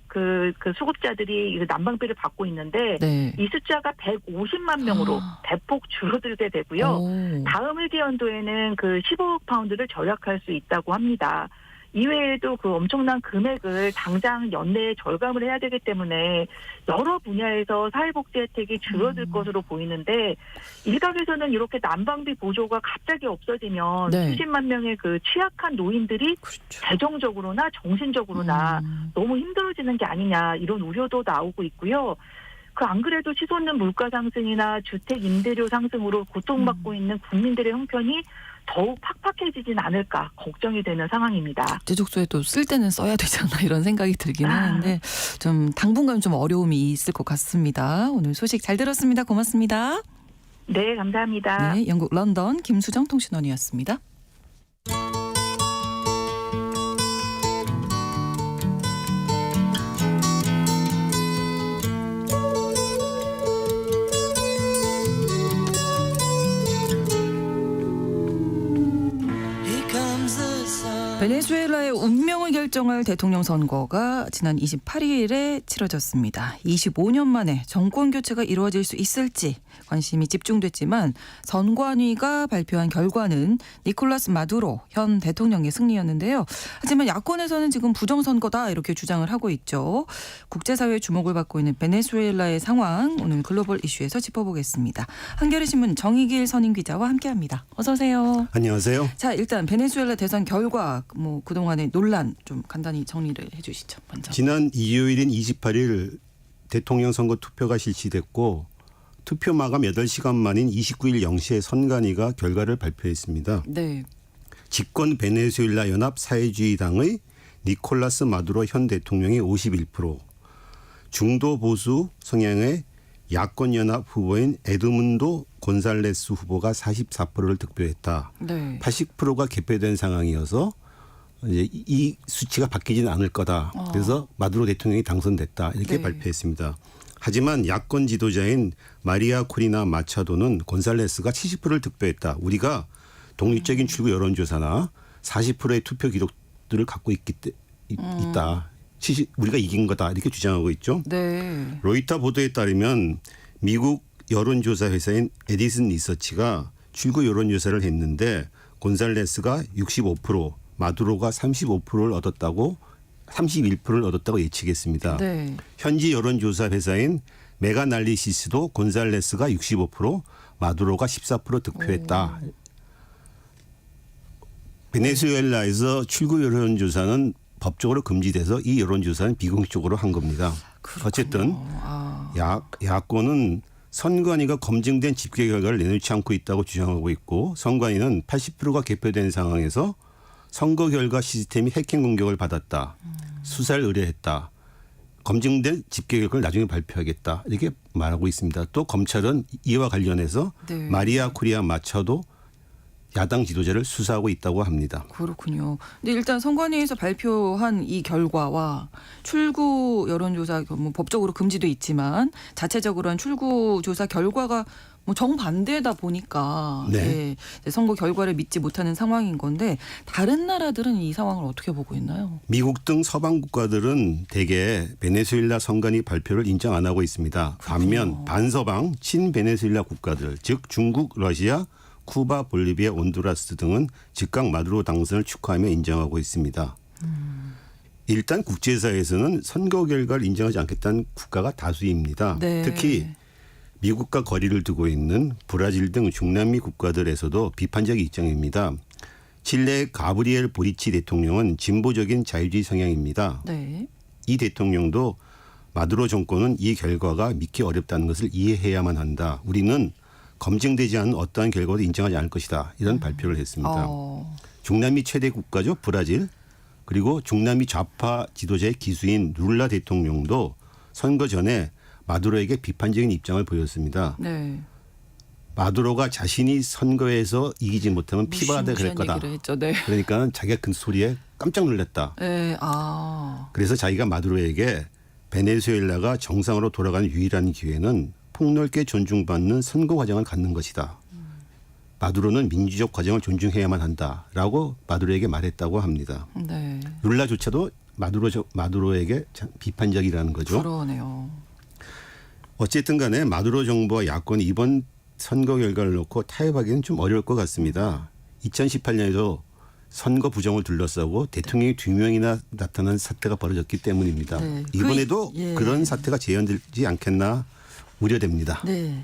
수급자들이 난방비를 받고 있는데 네. 이 숫자가 150만 명으로 대폭 줄어들게 되고요. 오. 다음 회계연도에는 15억 파운드를 절약할 수 있다고 합니다. 이외에도 그 엄청난 금액을 당장 연내에 절감을 해야 되기 때문에 여러 분야에서 사회복지 혜택이 줄어들 것으로 보이는데 일각에서는 이렇게 난방비 보조가 갑자기 없어지면 네. 수십만 명의 그 취약한 노인들이 그렇죠. 재정적으로나 정신적으로나 너무 힘들어지는 게 아니냐 이런 우려도 나오고 있고요. 그 안 그래도 치솟는 물가 상승이나 주택 임대료 상승으로 고통받고 있는 국민들의 형편이 더욱 팍팍해지진 않을까 걱정이 되는 상황입니다. 제족소에 또 쓸 때는 써야 되잖아 이런 생각이 들긴 하는데 좀 당분간 좀 어려움이 있을 것 같습니다. 오늘 소식 잘 들었습니다. 고맙습니다. 네, 감사합니다. 네, 영국 런던 김수정 통신원이었습니다. 베네수엘라의 운명을 결정할 대통령 선거가 지난 28일에 치러졌습니다. 25년 만에 정권 교체가 이루어질 수 있을지 관심이 집중됐지만 선관위가 발표한 결과는 니콜라스 마두로 현 대통령의 승리였는데요. 하지만 야권에서는 지금 부정선거다 이렇게 주장을 하고 있죠. 국제사회의 주목을 받고 있는 베네수엘라의 상황 오늘 글로벌 이슈에서 짚어보겠습니다. 한겨레신문 정익일 선임기자와 함께합니다. 어서 오세요. 안녕하세요. 자, 일단 베네수엘라 대선 결과 뭐 그동안의 논란 좀 간단히 정리를 해 주시죠. 먼저. 지난 일요일인 28일 대통령 선거 투표가 실시됐고 투표 마감 8시간 만인 29일 0시에 선관위가 결과를 발표했습니다. 네. 집권 베네수엘라 연합 사회주의당의 니콜라스 마두로 현 대통령이 51%, 중도 보수 성향의 야권 연합 후보인 에드문도 곤살레스 후보가 44%를 득표했다. 네. 80%가 개표된 상황이어서 이제 이 수치가 바뀌지는 않을 거다. 그래서 마두로 대통령이 당선됐다. 이렇게 네. 발표했습니다. 하지만 야권 지도자인 마리아 코리나 마차도는 곤살레스가 70%를 득표했다. 우리가 독립적인 출구 여론조사나 40%의 투표 기록들을 갖고 있다. 우리가 이긴 거다. 이렇게 주장하고 있죠. 네. 로이터 보도에 따르면 미국 여론조사 회사인 에디슨 리서치가 출구 여론조사를 했는데 곤살레스가 65%, 마두로가 35%를 얻었다고 31%를 얻었다고 예측했습니다. 네. 현지 여론조사 회사인 메가날리시스도 곤살레스가 65%, 마두로가 14% 득표했다. 베네수엘라에서 출구 여론조사는 법적으로 금지돼서 이 여론조사는 비공식적으로 한 겁니다. 그렇군요. 어쨌든 야권은 선관위가 검증된 집계 결과를 내놓지 않고 있다고 주장하고 있고 선관위는 80%가 개표된 상황에서 선거 결과 시스템이 해킹 공격을 받았다. 수사를 의뢰했다. 검증된 집계 결과를 나중에 발표하겠다. 이렇게 말하고 있습니다. 또 검찰은 이와 관련해서 네. 마리아 코리아 마차도 야당 지도자를 수사하고 있다고 합니다. 그렇군요. 근데 일단 선관위에서 발표한 이 결과와 출구 여론조사 뭐 법적으로 금지도 있지만 자체적으로 한 출구 조사 결과가 뭐 정반대다 보니까 네. 예, 선거 결과를 믿지 못하는 상황인 건데 다른 나라들은 이 상황을 어떻게 보고 있나요? 미국 등 서방 국가들은 대개 베네수엘라 선관위 발표를 인정 안 하고 있습니다. 반면 반서방 친베네수엘라 국가들 즉 중국, 러시아, 쿠바, 볼리비아, 온두라스 등은 즉각 마두로 당선을 축하하며 인정하고 있습니다. 일단 국제사회에서는 선거 결과를 인정하지 않겠다는 국가가 다수입니다. 네. 특히 미국과 거리를 두고 있는 브라질 등 중남미 국가들에서도 비판적 입장입니다. 칠레의 가브리엘 보리치 대통령은 진보적인 자유주의 성향입니다. 네. 이 대통령도 마두로 정권은 이 결과가 믿기 어렵다는 것을 이해해야만 한다. 우리는 검증되지 않은 어떠한 결과도 인정하지 않을 것이다. 이런 발표를 했습니다. 중남미 최대 국가죠. 브라질. 그리고 중남미 좌파 지도자의 기수인 룰라 대통령도 선거 전에 마두로에게 비판적인 입장을 보였습니다. 네. 마두로가 자신이 선거에서 이기지 못하면 피바다 그럴 거다. 얘기를 했죠. 네. 그러니까 자기가 그 소리에 깜짝 놀랐다. 네. 그래서 자기가 마두로에게 베네수엘라가 정상으로 돌아가는 유일한 기회는 폭넓게 존중받는 선거 과정을 갖는 것이다. 마두로는 민주적 과정을 존중해야만 한다라고 마두로에게 말했다고 합니다. 네. 룰라조차도 마두로에게 비판적이라는 거죠. 그러네요. 어쨌든 간에 마두로 정부와 야권이 이번 선거 결과를 놓고 타협하기는 좀 어려울 것 같습니다. 2018년에도 선거 부정을 둘러싸고 대통령이 2명이나 나타난 사태가 벌어졌기 때문입니다. 네. 이번에도 예. 그런 사태가 재현되지 않겠나 우려됩니다. 네.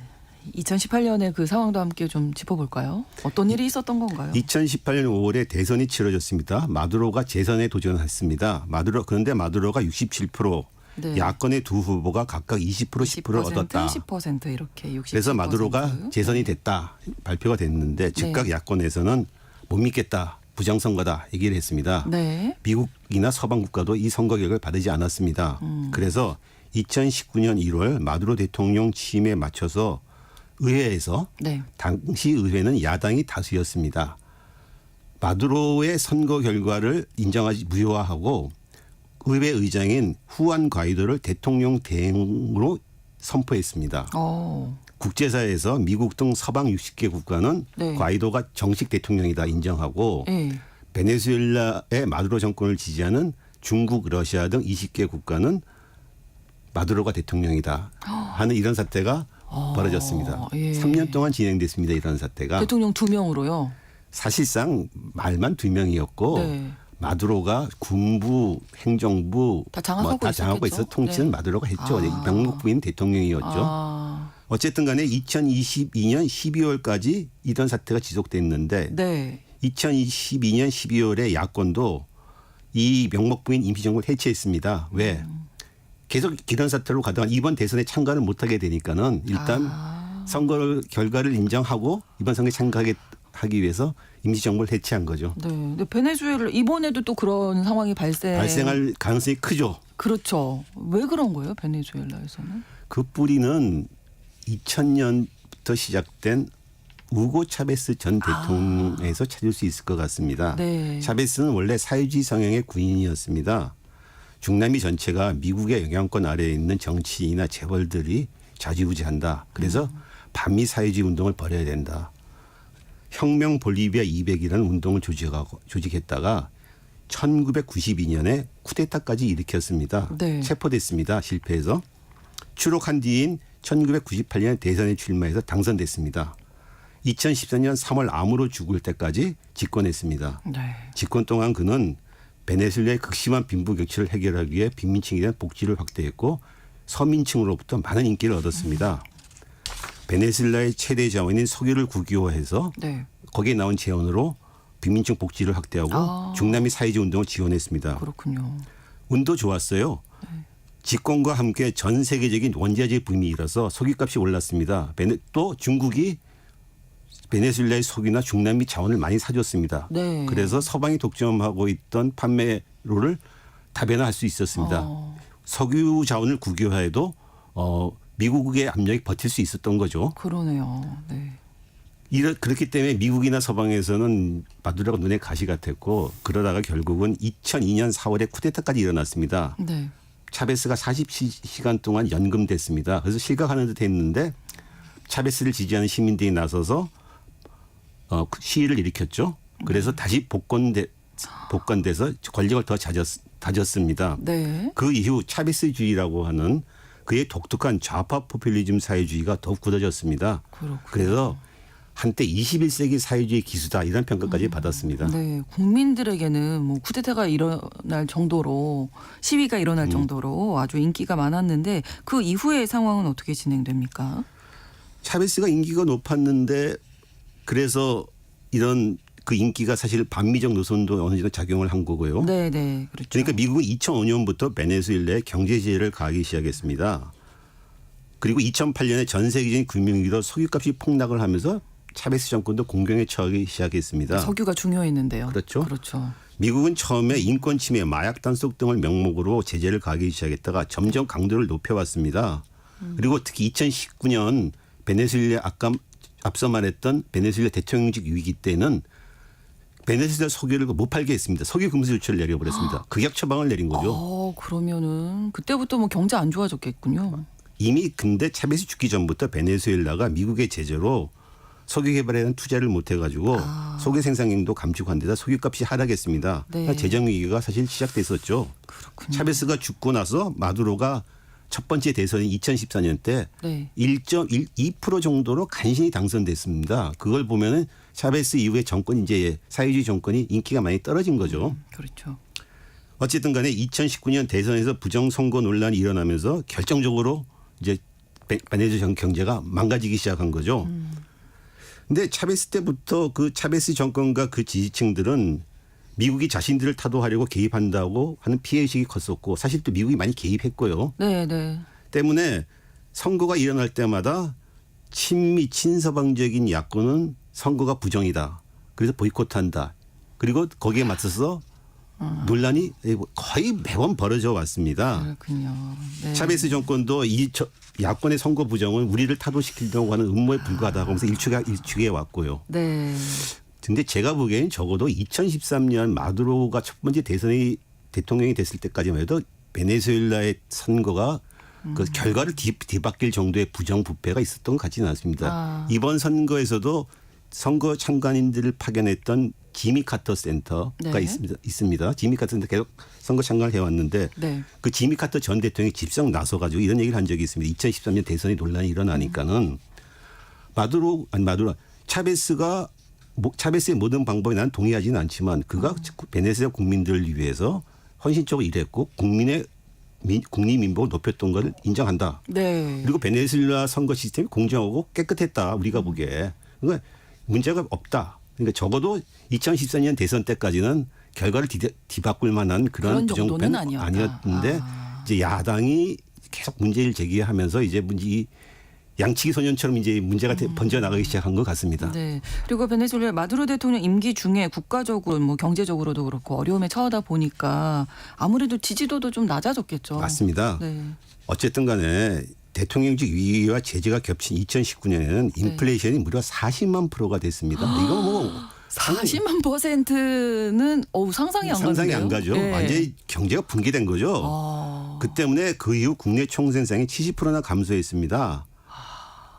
2018년의 그 상황도 함께 좀 짚어볼까요? 어떤 일이 있었던 건가요? 2018년 5월에 대선이 치러졌습니다. 마두로가 재선에 도전했습니다. 그런데 마두로가 67%, 네. 야권의 두 후보가 각각 20%, 10%를 얻었다. 10% 이렇게 60%. 그래서 마두로가 재선이 됐다 발표가 됐는데 즉각 야권에서는 못 믿겠다. 부정선거다 얘기를 했습니다. 네. 미국이나 서방 국가도 이 선거 결과를 받지 않았습니다. 그래서 2019년 1월 마두로 대통령 취임에 맞춰서 의회에서 네. 당시 의회는 야당이 다수였습니다. 마두로의 선거 결과를 인정하지 무효화하고 의회 의장인 후안 과이도를 대통령 대행으로 선포했습니다. 국제사회에서 미국 등 서방 60개 국가는 네. 과이도가 정식 대통령이다 인정하고 네. 베네수엘라의 마두로 정권을 지지하는 중국, 러시아 등 20개 국가는 마두로가 대통령이다 하는 이런 사태가 벌어졌습니다. 예. 3년 동안 진행됐습니다. 이런 사태가. 대통령 2명으로요. 사실상 말만 2명이었고 네. 마두로가 군부, 행정부 다 장악하고 장악하고 있어 있었겠죠? 통치는 네. 마두로가 했죠. 명목부인 대통령이었죠. 어쨌든 간에 2022년 12월까지 이런 사태가 지속됐는데 네. 2022년 12월에 야권도 이 명목부인 임시정부를 해체했습니다. 왜? 계속 이런 사태로 가다가 이번 대선에 참가를 못하게 되니까는 일단 선거 결과를 인정하고 이번 선거에 참가하기 위해서 임시정부를 해체한 거죠. 네. 근데 베네수엘라 이번에도 또 그런 상황이 발생할 가능성이 크죠. 그렇죠. 왜 그런 거예요? 베네수엘라에서는? 그 뿌리는 2000년부터 시작된 우고 차베스 전 대통령에서 찾을 수 있을 것 같습니다. 네. 차베스는 원래 사회주의 성향의 군인이었습니다. 중남미 전체가 미국의 영향권 아래에 있는 정치인이나 재벌들이 좌지우지한다. 그래서 반미 사회주의 운동을 벌여야 된다. 혁명 볼리비아 200이라는 운동을 조직했다가 1992년에 쿠데타까지 일으켰습니다. 네. 체포됐습니다. 실패해서. 추록한 뒤인 1998년 대선에 출마해서 당선됐습니다. 2014년 3월 암으로 죽을 때까지 집권했습니다. 네. 집권 동안 그는 베네수엘라의 극심한 빈부격차를 해결하기 위해 빈민층에 대한 복지를 확대했고 서민층으로부터 많은 인기를 얻었습니다. 베네수엘라의 최대 자원인 석유를 국유화해서 네. 거기에 나온 재원으로 빈민층 복지를 확대하고 중남미 사회주의 운동을 지원했습니다. 그렇군요. 운도 좋았어요. 집권과 함께 전 세계적인 원자재 붐이 일어서 석유값이 올랐습니다. 또 중국이 베네수엘라의 석유나 중남미 자원을 많이 사줬습니다. 네. 그래서 서방이 독점하고 있던 판매로를 다변화할 수 있었습니다. 석유 자원을 국유화해도 미국의 압력이 버틸 수 있었던 거죠. 그러네요. 네. 그렇기 때문에 미국이나 서방에서는 마두로가 눈에 가시 같았고 그러다가 결국은 2002년 4월에 쿠데타까지 일어났습니다. 네. 차베스가 40시간 동안 연금됐습니다. 그래서 실각하는 듯 했는데 차베스를 지지하는 시민들이 나서서 시위를 일으켰죠. 그래서 다시 복권돼서 권력을 더 다졌습니다. 네. 그 이후 차베스주의라고 하는 그의 독특한 좌파 포퓰리즘 사회주의가 더욱 굳어졌습니다. 그렇군요. 그래서 한때 21세기 사회주의 기수다 이런 평가까지 받았습니다. 네, 국민들에게는 뭐 쿠데타가 일어날 정도로 시위가 일어날 정도로 아주 인기가 많았는데 그 이후의 상황은 어떻게 진행됩니까? 차베스가 인기가 높았는데 그래서 이런 그 인기가 사실 반미적 노선도 어느 정도 작용을 한 거고요. 네, 네, 그렇죠. 그러니까 미국은 2005년부터 베네수엘라에 경제 제재를 가하기 시작했습니다. 그리고 2008년에 전 세계적인 금융위기로 석유값이 폭락을 하면서 차베스 정권도 공경에 처하기 시작했습니다. 석유가 중요했는데요. 그렇죠. 그렇죠. 미국은 처음에 인권 침해, 마약 단속 등을 명목으로 제재를 가하기 시작했다가 점점 강도를 높여왔습니다. 그리고 특히 2019년 베네수엘라 앞서 말했던 베네수엘라 대통령직 위기 때는 베네수엘라 석유를 못 팔게 했습니다. 석유 금수 조치를 내려버렸습니다. 극약 처방을 내린 거죠. 그러면은 그때부터 뭐 경제 안 좋아졌겠군요. 이미 근데 차베스 죽기 전부터 베네수엘라가 미국의 제재로 석유 개발에 대한 투자를 못 해가지고 석유 생산량도 감축한 데다 석유값이 하락했습니다. 네. 그러니까 재정 위기가 사실 시작됐었죠. 그렇군요. 차베스가 죽고 나서 마두로가 첫 번째 대선인 2014년 때 네. 1.2% 정도로 간신히 당선됐습니다. 그걸 보면은 차베스 이후에 정권 이제 사회주의 정권이 인기가 많이 떨어진 거죠. 그렇죠. 어쨌든 간에 2019년 대선에서 부정선거 논란이 일어나면서 결정적으로 이제 베네수엘라 경제가 망가지기 시작한 거죠. 근데 차베스 때부터 그 차베스 정권과 그 지지층들은 미국이 자신들을 타도하려고 개입한다고 하는 피해의식이 컸었고 사실 또 미국이 많이 개입했고요. 네, 네. 때문에 선거가 일어날 때마다 친미 친서방적인 야권은 선거가 부정이다. 그래서 보이콧한다. 그리고 거기에 맞서서 논란이 거의 매번 벌어져 왔습니다. 그렇군요. 네. 차베스 정권도 이 야권의 선거 부정은 우리를 타도시키려고 하는 음모에 불과하다고 하면서 일축해 왔고요. 네. 근데 제가 보기에는 적어도 2013년 마두로가 첫 번째 대통령이 됐을 때까지만 해도 베네수엘라의 선거가 그 결과를 뒤바뀔 정도의 부정부패가 있었던 것 같지는 않습니다. 이번 선거에서도 선거 참관인들을 파견했던 지미 카터 센터가 네. 있습니다. 지미 카터 센터 계속 선거 참관을 해왔는데 네. 그 지미 카터 전 대통령이 직접 나서가지고 이런 얘기를 한 적이 있습니다. 2013년 대선이 논란이 일어나니까는 차베스의 모든 방법에 난 동의하지는 않지만 그가 베네수엘라 국민들을 위해서 헌신적으로 일했고 국민 민복을 높였던 걸 인정한다. 네. 그리고 베네수엘라 선거 시스템이 공정하고 깨끗했다. 우리가 보기에. 그러니까 문제가 없다. 그러니까 적어도 2014년 대선 때까지는 결과를 뒤바꿀 만한 그런 부정부패는 아니었는데 이제 야당이 계속 문제를 제기하면서 이제 이 양치기 소년처럼 이제 문제가 번져 나가기 시작한 것 같습니다. 네. 그리고 베네수엘라 마두로 대통령 임기 중에 국가적으로 뭐 경제적으로도 그렇고 어려움에 처하다 보니까 아무래도 지지도도 좀 낮아졌겠죠. 맞습니다. 네. 어쨌든 간에 대통령직 위기와 제재가 겹친 2019년에는 인플레이션이 무려 40만 %가 됐습니다. 이거 뭐 40만 %는 상상이 안 가는데요. 상상이 안 가죠. 네. 완전히 경제가 붕괴된 거죠. 그 때문에 그 이후 국내 총생산이 70%나 감소했습니다.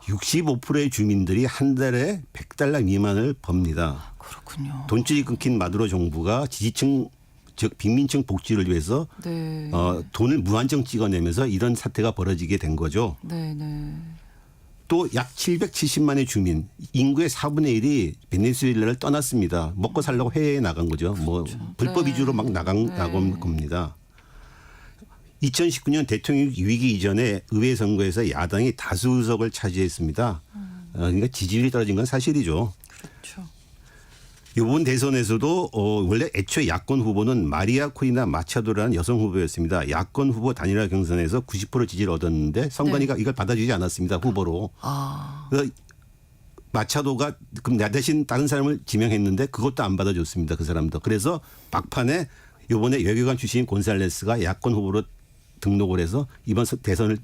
65%의 주민들이 한 달에 $100 미만을 법니다. 그렇군요. 돈줄이 끊긴 마두로 정부가 지지층 즉 빈민층 복지를 위해서 네. 돈을 무한정 찍어내면서 이런 사태가 벌어지게 된 거죠. 네, 네. 또 약 770만의 주민 인구의 4분의 1이 베네수엘라를 떠났습니다. 먹고 살려고 해외에 나간 거죠. 뭐 불법 네. 이주로 막 나간 겁니다. 2019년 대통령 위기 이전에 의회 선거에서 야당이 다수 의석을 차지했습니다. 그러니까 지지율이 떨어진 건 사실이죠. 그렇죠. 이번 대선에서도 원래 애초에 야권 후보는 마리아 코리나 마차도라는 여성 후보였습니다. 야권 후보 단일화 경선에서 90% 지지를 얻었는데 선관위가 이걸 받아주지 않았습니다. 후보로. 그래서 마차도가 그럼 나 대신 다른 사람을 지명했는데 그것도 안 받아줬습니다. 그 사람도. 그래서 막판에 이번에 외교관 출신인 곤살레스가 야권 후보로 등록을 해서 이번 대선을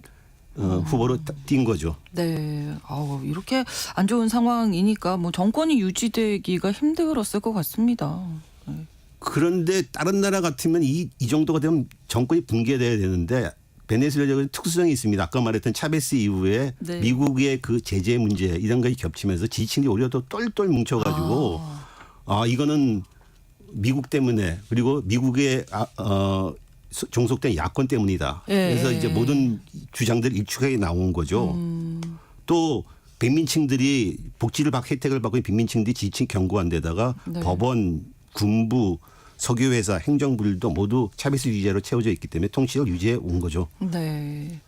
후보로 뛴 거죠. 네. 이렇게 안 좋은 상황이니까 뭐 정권이 유지되기가 힘들었을 것 같습니다. 네. 그런데 다른 나라 같으면 이 정도가 되면 정권이 붕괴돼야 되는데 베네수엘라의 특수성이 있습니다. 아까 말했던 차베스 이후에 네. 미국의 그 제재 문제 이런 것이 겹치면서 지지층이 오히려 더 똘똘 뭉쳐가지고 이거는 미국 때문에 그리고 미국의 종속된 야권 때문이다. 그래서 이제 모든 주장들이 일축하게 나온 거죠. 또 빈민층들이 복지를 혜택을 받고 있는 빈민층들이 지지층 견고한 데다가 네. 법원, 군부, 석유회사, 행정부들도 모두 차베스 유지자로 채워져 있기 때문에 통치력을 유지해 온 거죠. 네.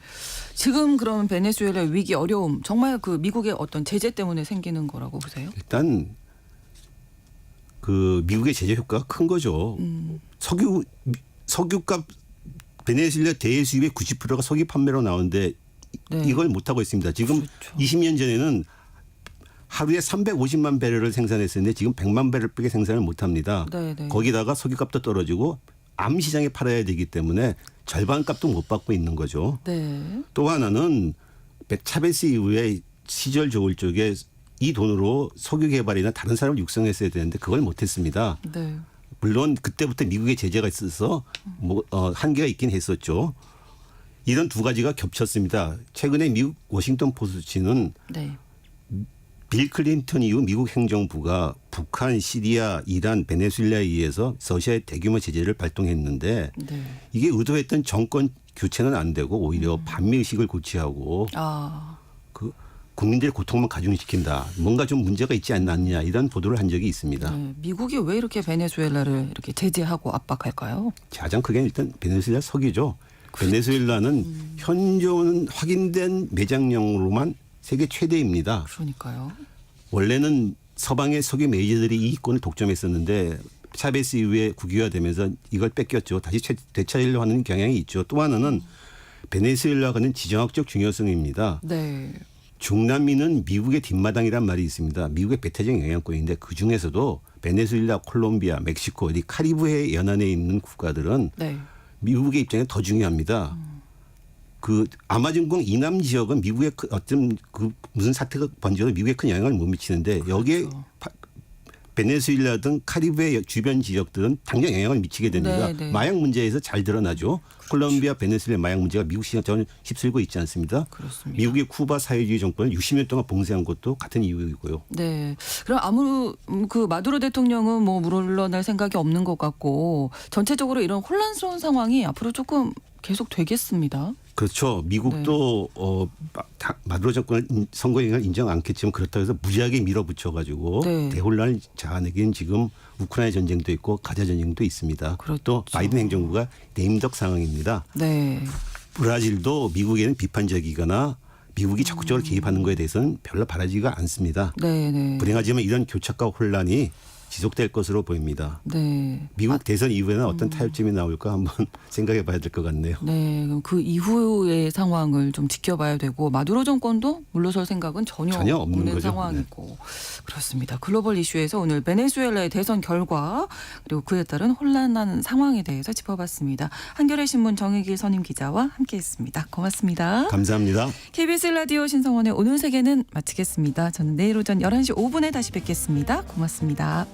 지금 그러면 베네수엘라 위기 어려움 정말 그 미국의 어떤 제재 때문에 생기는 거라고 보세요? 일단 그 미국의 제재 효과가 큰 거죠. 석유값 베네수엘라 대외 수입의 90%가 석유 판매로 나오는데 네. 이걸 못 하고 있습니다. 지금 그렇죠. 20년 전에는 하루에 350만 배럴을 생산했었는데 지금 100만 배럴밖에 생산을 못 합니다. 네, 네. 거기다가 석유값도 떨어지고 암 시장에 팔아야 되기 때문에 절반값도 못 받고 있는 거죠. 네. 또 하나는 차베스 이후에 시절 좋을 적에 이 돈으로 석유 개발이나 다른 사람을 육성했어야 되는데 그걸 못했습니다. 네. 물론 그때부터 미국의 제재가 있어서 한계가 있긴 했었죠. 이런 두 가지가 겹쳤습니다. 최근에 미국 워싱턴 포스트는 네. 빌 클린턴 이후 미국 행정부가 북한, 시리아, 이란, 베네수엘라에 의해서 러시아의 대규모 제재를 발동했는데 네. 이게 의도했던 정권 교체는 안 되고 오히려 반미의식을 고취하고 그 국민들의 고통만 가중시킨다. 뭔가 좀 문제가 있지 않느냐 이런 보도를 한 적이 있습니다. 네. 미국이 왜 이렇게 베네수엘라를 이렇게 제재하고 압박할까요? 가장 크게 일단 베네수엘라 석유죠. 베네수엘라는 현존 확인된 매장량으로만 세계 최대입니다. 그러니까요. 원래는 서방의 석유 메이저들이 이 이권을 독점했었는데 차베스 이후에 국유화되면서 이걸 뺏겼죠. 다시 되찾으려고 하는 경향이 있죠. 또 하나는 베네수엘라가는 지정학적 중요성입니다. 네. 중남미는 미국의 뒷마당이란 말이 있습니다. 미국의 배타적 영향권인데 그중에서도 베네수엘라, 콜롬비아, 멕시코, 이 카리브해 연안에 있는 국가들은 네. 미국의 입장에 더 중요합니다. 그 아마존강 이남 지역은 미국의 어떤 그 무슨 사태가 번져도 미국에 큰 영향을 못 미치는데 여기에 그렇죠. 베네수엘라 등 카리브해 주변 지역들은 당장 영향을 미치게 됩니다. 네. 마약 문제에서 잘 드러나죠. 콜롬비아, 베네수엘라 마약 문제가 미국 시장 전혀 휩쓸고 있지 않습니다. 그렇습니다. 미국의 쿠바 사회주의 정권을 60년 동안 봉쇄한 것도 같은 이유이고요. 네. 그럼 그 마두로 대통령은 뭐 물러날 생각이 없는 것 같고 전체적으로 이런 혼란스러운 상황이 앞으로 조금 계속 되겠습니다. 그렇죠. 미국도 마두로 정권을 선거 영향을 인정 않겠지만 그렇다고 해서 무리하게 밀어붙여가지고 네. 대혼란을 자아내기엔 지금 우크라이나 전쟁도 있고 가자 전쟁도 있습니다. 그렇죠. 또 바이든 행정부가 내임덕 상황입니다. 네. 브라질도 미국에는 비판적이거나 미국이 적극적으로 개입하는 것에 대해서는 별로 바라지가 않습니다. 네. 불행하지만 이런 교착과 혼란이 지속될 것으로 보입니다. 네. 미국 대선 이후에는 어떤 타협점이 나올까 한번 생각해 봐야 될 것 같네요. 네. 그럼 그 이후의 상황을 좀 지켜봐야 되고 마두로 정권도 물러설 생각은 전혀 없는 거죠. 상황이고 그렇습니다. 글로벌 이슈에서 오늘 베네수엘라의 대선 결과 그리고 그에 따른 혼란한 상황에 대해서 짚어봤습니다. 한겨레 신문 정혜길 선임 기자와 함께했습니다. 고맙습니다. 감사합니다. KBS 라디오 신성원의 오늘 세계는 마치겠습니다. 저는 내일 오전 11시 5분에 다시 뵙겠습니다. 고맙습니다.